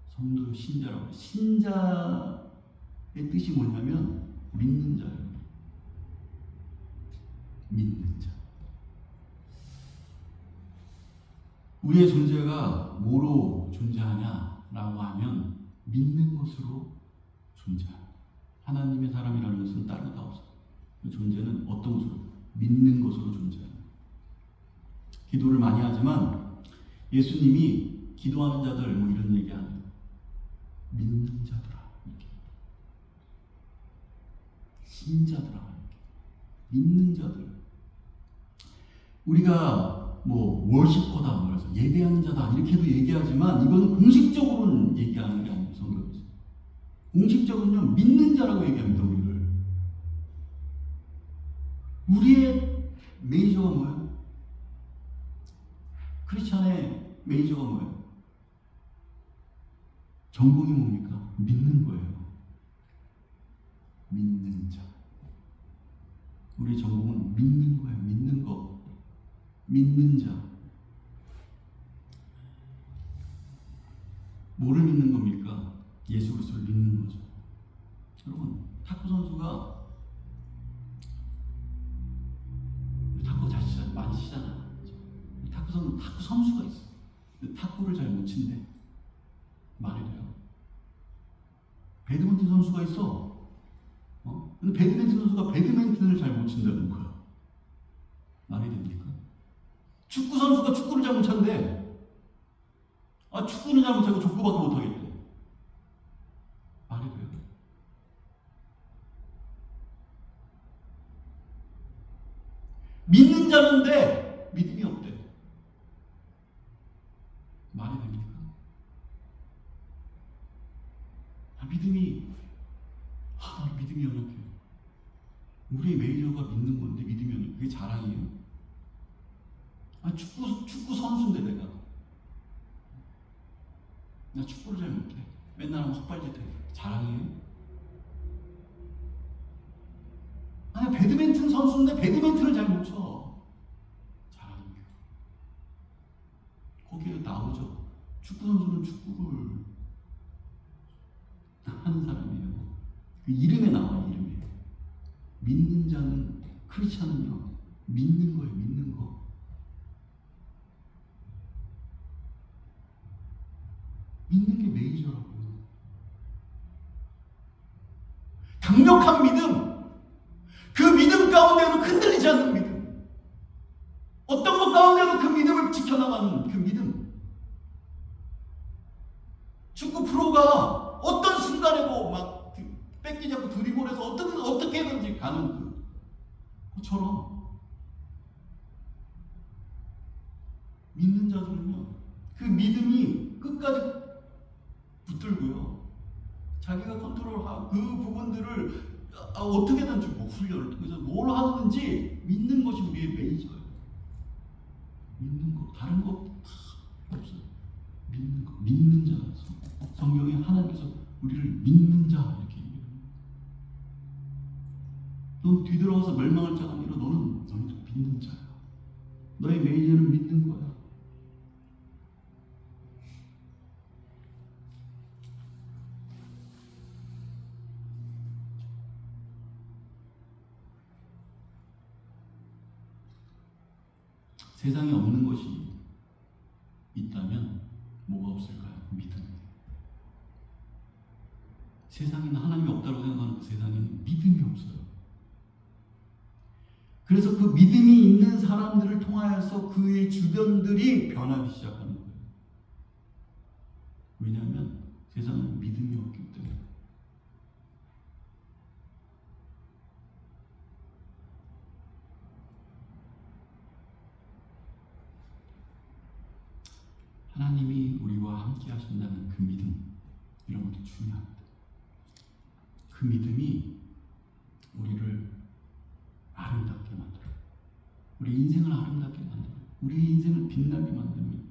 [SPEAKER 3] 성도 신자라고 해요. 신자의 뜻이 뭐냐면 믿는 자예요. 믿는 자. 우리의 존재가 뭐로 존재하냐라고 하면 믿는 것으로 존재합니다. 하나님의 사람이라는 것은 다른 거 없어요. 그 존재는 어떤 것으로? 믿는 것으로 존재합니다. 기도를 많이 하지만 예수님이 기도하는 자들 뭐 이런 얘기 안 해요. 믿는 자들아 이렇게. 신자들아 이렇게. 믿는 자들. 우리가 뭐 월시퍼다 그래서 예배하는 자다 이렇게도 얘기하지만 이건 공식적으로는 얘기하는 게 아니에요. 성경에서 공식적으로는 믿는 자라고 얘기합니다. 우리의 메이저가 뭐예요? 크리스찬의 메이저가 뭐예요? 전공이 뭡니까? 믿는 거예요. 믿는 자. 우리 전공은 믿는 거예요. 믿는 거. 믿는 자. 뭐를 믿는 겁니까? 예수 그리스도를 믿는 거죠. 여러분, 탁구 선수가 탁구 잘 치잖아요. 많이 치잖아요. 탁구 선수가 있어. 근데 탁구를 잘 못 친대. 말이 돼요. 배드민턴 선수가 있어. 근데 배드민턴 선수가 배드민턴을 잘 못 친다는 거야. 말이 됩니까? 축구 선수가 축구를 잘 못 찬대. 축구는 잘 못 차고 족구밖에 못 하겠대. 말이 돼요. 믿는 자는데 믿음이 없대. 말이 됩니까? 믿음이 연약해. 우리의 메이저가 믿는 건데 믿음이 연약해. 그게 자랑이에요. 축구 선수인데 나 축구를 잘 못해. 맨날 하면 헛발질해. 자랑이에요? 배드민턴 선수인데 배드민턴을 잘 못 쳐. 자랑이에요. 거기에 나오죠. 축구 선수는 축구를 하는 사람이에요. 그 이름에 나와, 이름에. 믿는 자는, 크리스찬은요, 믿는 거예요, 믿는 거. 믿는 게 메이저라고요. 강력한 믿음, 그 믿음 가운데는 흔들리지 않는 믿음, 어떤 것 가운데도 그 믿음을 지켜나가는 그 믿음. 축구 프로가 어떤 순간에도 막 뺏기지 않고 드리블해서 어떻게든지 가는 그처럼 믿는 자들은요, 그 믿음이 끝까지 붙들고요, 자기가 컨트롤하고 그 부분들을 어떻게든지 훈련을 통해서 뭘 하든지 믿는 것이 우리의 메이저예요. 믿는 거, 다른 거 다 없어요. 믿는 거, 믿는 자. 성경에 하나님께서 우리를 믿는 자 이렇게 얘기해요. 넌 뒤돌아와서 멸망할 자가 아니라 너는 믿는 자야. 너의 메이저는 믿는 거야. 세상에 없는 것이 있다면 뭐가 없을까요? 믿음. 세상에는 하나님이 없다고 생각하는 그 세상에는 믿음이 없어요. 그래서 그 믿음이 있는 사람들을 통하여서 그의 주변들이 변하기 시작하는 거예요. 왜냐하면 세상은 믿음이 없기 때문에. 하나님이 우리와 함께 하신다는 그 믿음, 이런 것도 중요합니다. 그 믿음이 우리를 아름답게 만들어요. 우리 인생을 아름답게 만들어요. 우리 인생을 빛나게 만듭니다.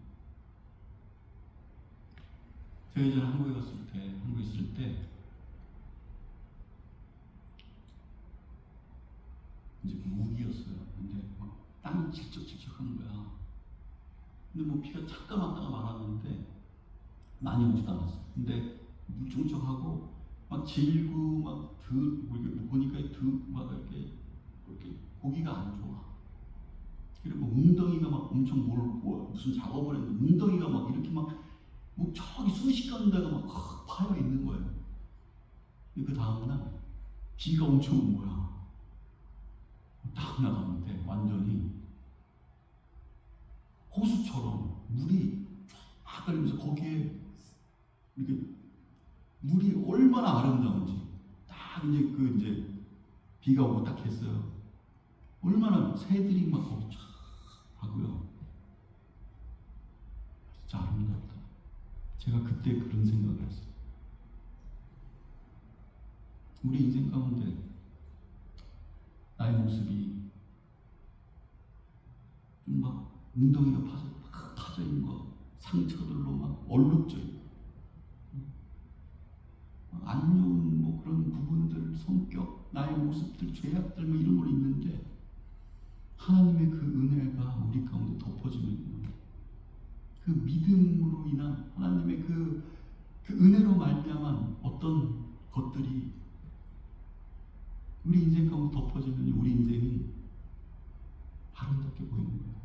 [SPEAKER 3] 제가 예전에 한국에 있을 때 이제 우기였어요. 근데 막 땀이 질척질척한 거야. 근데 뭐 비가 잠깐 왔다가 말았는데 많이 오지도 않았어요. 근데 물중적하고 막 질고 막 보니까 막 이렇게 보기가 안 좋아. 그리고 웅덩이가 막 엄청 무슨 작업을 했는데 웅덩이가 막 이렇게 뭐 저기 순식간 데가 막 파여 있는 거예요. 그 다음날 비가 엄청 온 거야. 딱 나갔는데 완전히 호수처럼 물이 쫙 깔리면서 거기에 이렇게 물이 얼마나 아름다운지 딱 이제 비가 오고 딱 했어요. 얼마나 새들이 막 거기 쫙 하고요. 진짜 아름답다. 제가 그때 그런 생각을 했어요. 우리 인생 가운데 나의 모습이 좀 막 웅덩이가 막 파져 있는 거, 상처들로 막 얼룩져 있고, 안 좋은 뭐 그런 부분들, 성격, 나의 모습들, 죄악들 뭐 이런 걸 있는데 하나님의 그 은혜가 우리 가운데 덮어지면 그 믿음으로 인한 하나님의 그 은혜로 말미암은 어떤 것들이 우리 인생 가운데 덮어지면 우리 인생이 아름답게 보이는 거예요.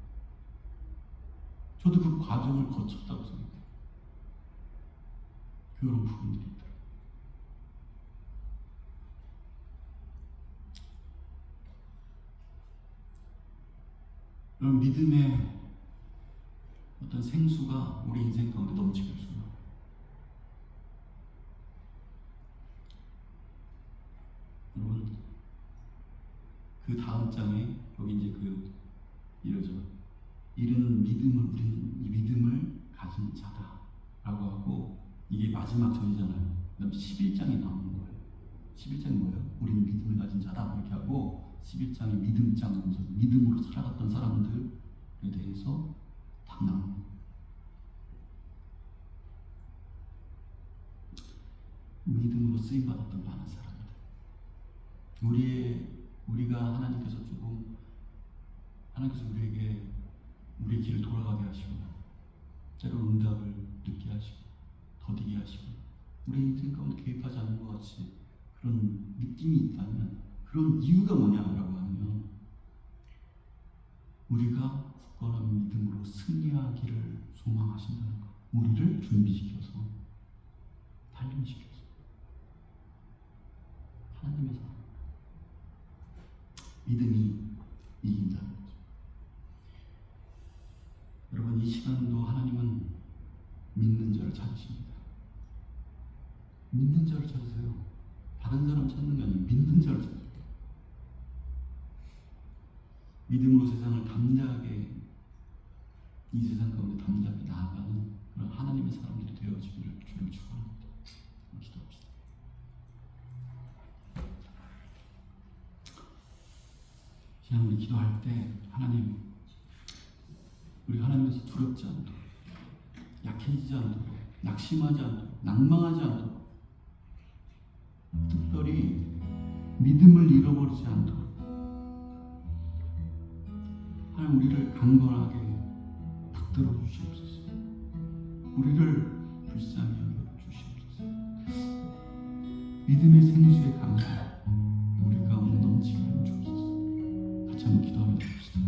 [SPEAKER 3] 저도 그 과정을 거쳤다고 생각해요. 그런 부분들이 있더라고요. 여러분, 믿음의 어떤 생수가 우리 인생 가운데 넘치게 해줘요. 여러분, 그 다음 장에 여기 이제 이러죠. 이는 우리는 이 믿음을 가진 자다라고 하고, 이게 마지막 절이잖아요. 그다음 11장이 나오는 거예요. 11장이 뭐예요? 우리는 믿음을 가진 자다 이렇게 하고 11장이 믿음장 하면서 믿음으로 살아갔던 사람들에 대해서 딱 나옵니다. 믿음으로 쓰임받았던 많은 사람들, 우리가 하나님께서 우리에게 우리의 길을 돌아가게 하시고 때로는 응답을 늦게 하시고 더디게 하시고 우리 인생 가운데 개입하지 않는 것 같이 그런 느낌이 있다면, 그런 이유가 뭐냐라고 하면 우리가 굳건한 믿음으로 승리하기를 소망하신다는 것. 우리를 준비시켜서 단련시켜서 하나님의 사랑, 믿음이 이긴다는 거죠. 여러분, 이 시간도 하나님은 믿는 자를 찾으십니다. 믿는 자를 찾으세요. 다른 사람 찾는 게 아니고 믿는 자를 찾으세요. 믿음으로 세상을 담대하게, 이 세상 가운데 담대하게 나아가는 그런 하나님의 사람들이 되어지기를 주를 축원합니다. 기도합시다. 그냥 우리 기도할 때 하나님, 우리 하나님께서 두렵지 않도록, 약해지지 않도록, 낙심하지 않도록, 낭망하지 않도록, 특별히 믿음을 잃어버리지 않도록 하나님 우리를 강건하게 붙들어 주시옵소서. 우리를 불쌍히 여겨 주시옵소서. 믿음의 생수의 강가 우리 가운데 넘치게 해 주옵소서. 같이 한번 기도하며 봅시다.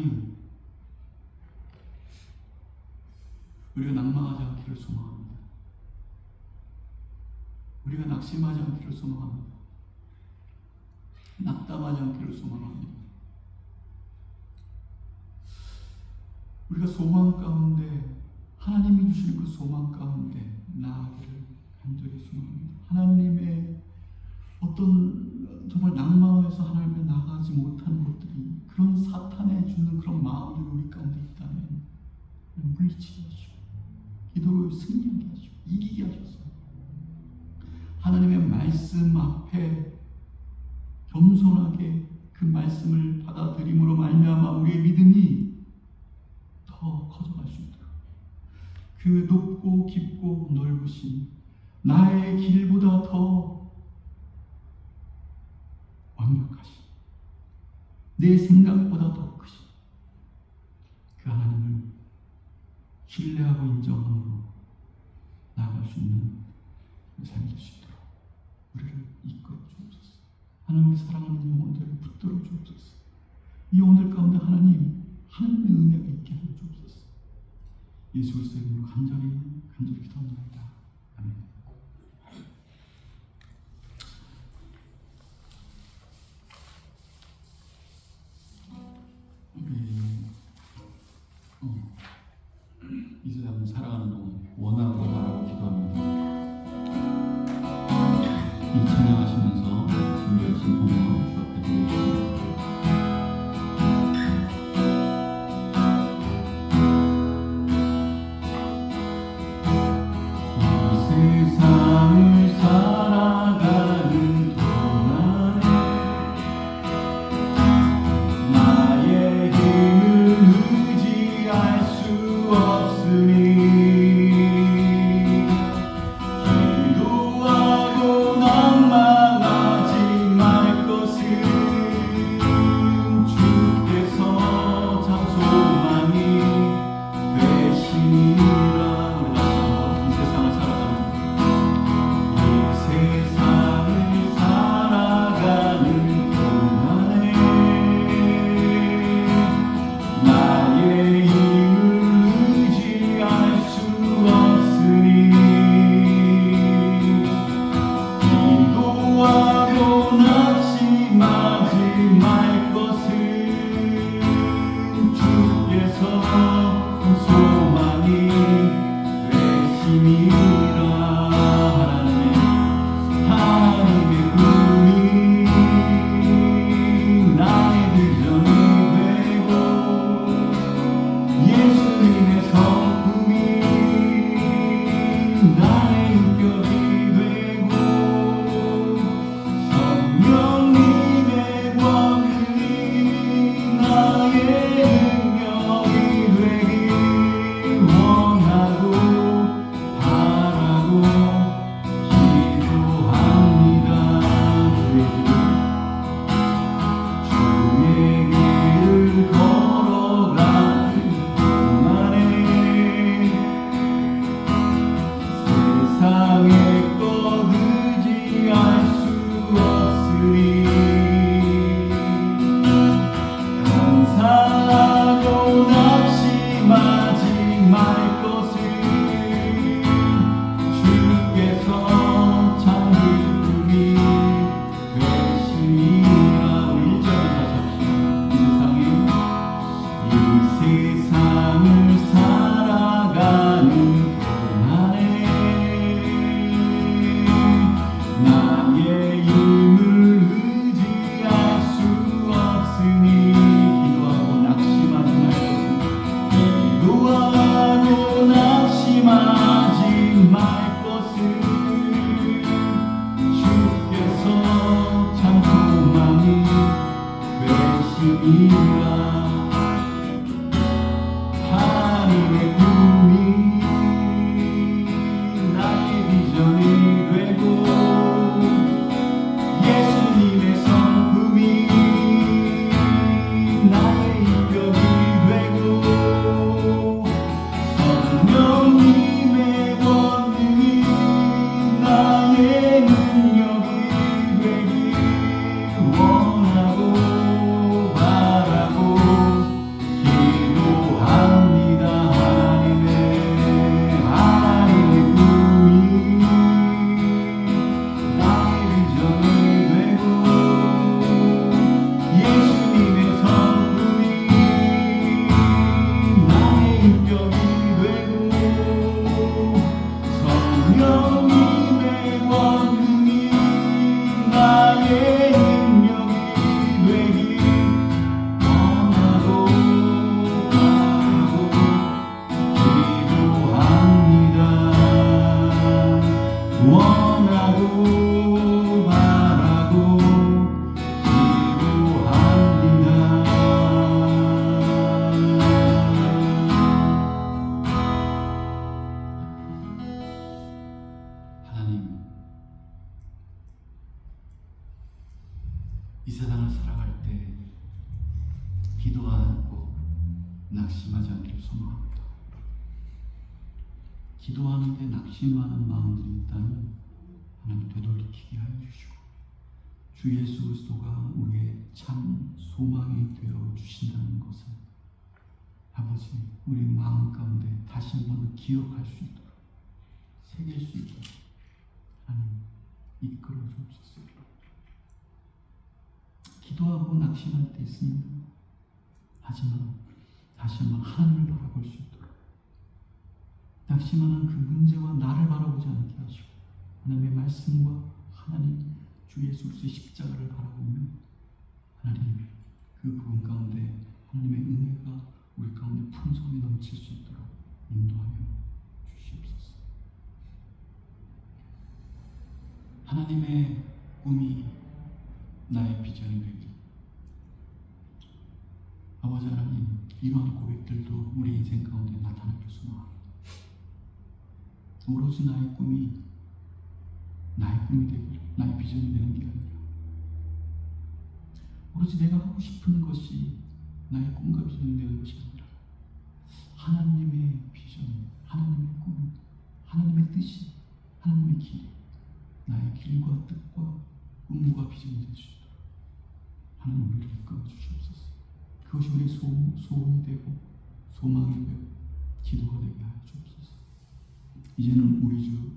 [SPEAKER 3] 하나님, 우리가 낭망하지 않기를 소망합니다. 우리가 낙심하지 않기를 소망합니다. 낙담하지 않기를 소망합니다. 우리가 소망 가운데, 하나님이 주시는 그 소망 가운데 나아가기를 간절히 소망합니다. 하나님의 어떤 정말 낭만에서 하나님을 나가지 못하는 것들이, 그런 사탄에 주는 그런 마음들이 우리 가운데 있다면 물리치게 하시고 기도로 승리하게 하시고 이기게 하셔서 하나님의 말씀 앞에 겸손하게 그 말씀을 받아들임으로 말미암아 우리의 믿음이 더 커져갈 수 있도록, 그 높고 깊고 넓으신 나의 길보다 더 완벽하신, 내 생각보다 더 크신 그 하나님을 신뢰하고 인정함으로 나아갈 수 있는 삶이 될 수 있도록 우리를 이끌어 주옵소서. 하나님을 사랑하는 영혼들을 붙들어 주옵소서. 이 영혼들 가운데 하나님의 은혜가 있게 하여 주옵소서. 예수 그리스도의 이름으로 간절히 기도합니다. 아멘. 이 세상을 살아가는 동안 원하고 바라고 기도합니다. 이 찬양하시면서 준비하신 본문 수업해 드리겠습니다. 세상을 살아가는 동안에 나의 힘을 의지할 수 없으니 이 세상을 살아갈 때 기도하고 낙심하지 않기를 소망합니다. 기도하는데 낙심하는 마음들이 있다면 하나님 되돌이키게 하여 주시고 주 예수 그리스도가 우리의 참 소망이 되어 주신다는 것을 아버지 우리 마음 가운데 다시 한번 기억할 수 있도록 새길 수 있도록 하나님 이끌어 주옵소서. 기도하고 낙심할 때 있습니다. 하지만 다시 한번 하나님을 바라볼 수 있도록 낙심하는 그 문제와 나를 바라보지 않게 하시고 하나님의 말씀과 하나님 주 예수 그리스도의 십자가를 바라보며 하나님 그 부분 가운데 하나님의 은혜가 우리 가운데 풍성히 넘칠 수 있도록 인도하여 주시옵소서. 하나님의 꿈이 나의 비전이 되길 아버지 하나님 이러한 고백들도 우리 인생 가운데 나타나길 소망합니다. 오로지 나의 꿈이 되길 나의 비전이 되는 게 아니라 오로지 내가 하고 싶은 것이 나의 꿈과 비전이 되는 것이 아니라 하나님의 비전, 하나님의 꿈, 하나님의 뜻이, 하나님의 길이 나의 길과 뜻과 꿈과 비전이 될 수 있도록 하나님 우리를 이끌어 주시옵소서. 그것이 우리의 소원이 되고 소망이 되고 기도가 되게 하여 주옵소서. 이제는 우리 주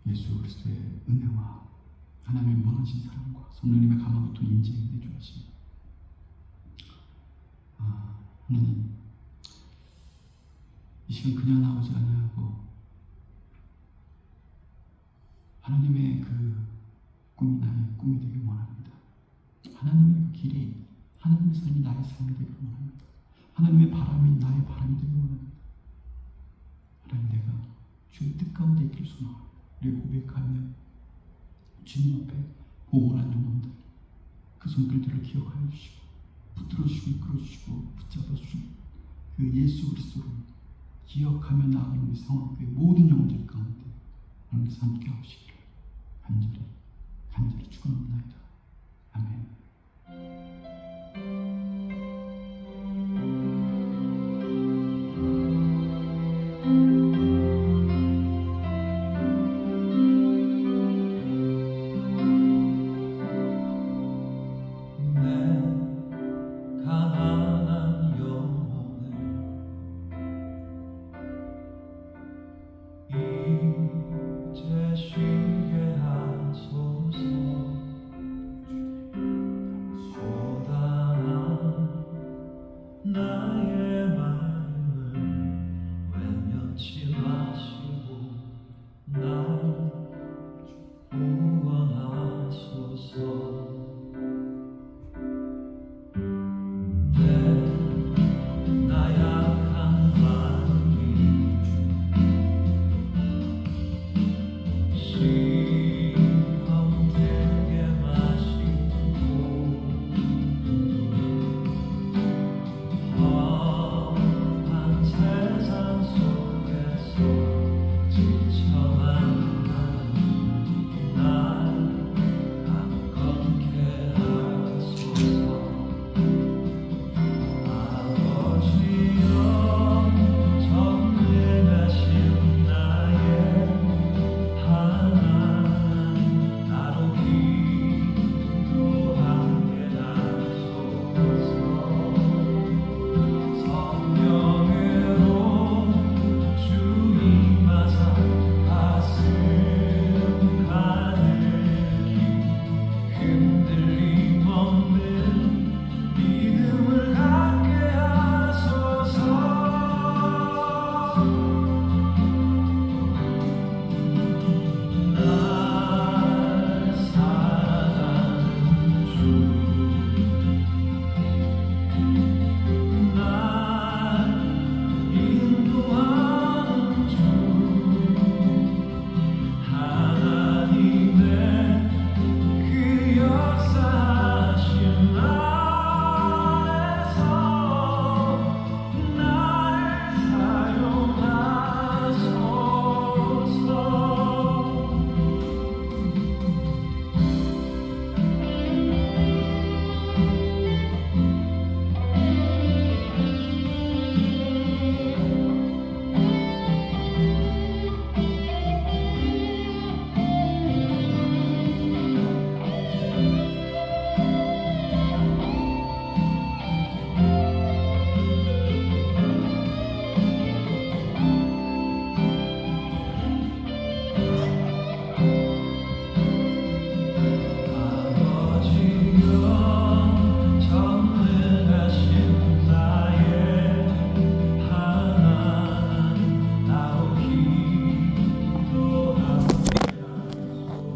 [SPEAKER 3] 예수 그리스도의 은혜와 하나님의 무한하신 사랑과 성령님의 감화부터 임재에 내주하시니 하나님 이 시간 그냥 나오지 아니하고 하나님의 그 꿈이 나의 꿈이 되길 원합니다. 하나님의 그 길이 하나님의 삶이 나의 삶이 되길 원합니다. 하나님의 바람이 나의 바람이 되길 원합니다. 하나님 내가 주의 뜻 가운데 있길 소망합니다. 우리 고백하며 주님 앞에 보호한 영혼들 그 손길들을 기억하여 주시고 붙들어 주시고 이끌어 주시고 붙잡아 주시고 그 예수 그리스도를 기억하며 나아가는 우리 성악교회 모든 영혼들 가운데 하나님께서 함께 하시기를 간절히 축원합니다. 아멘.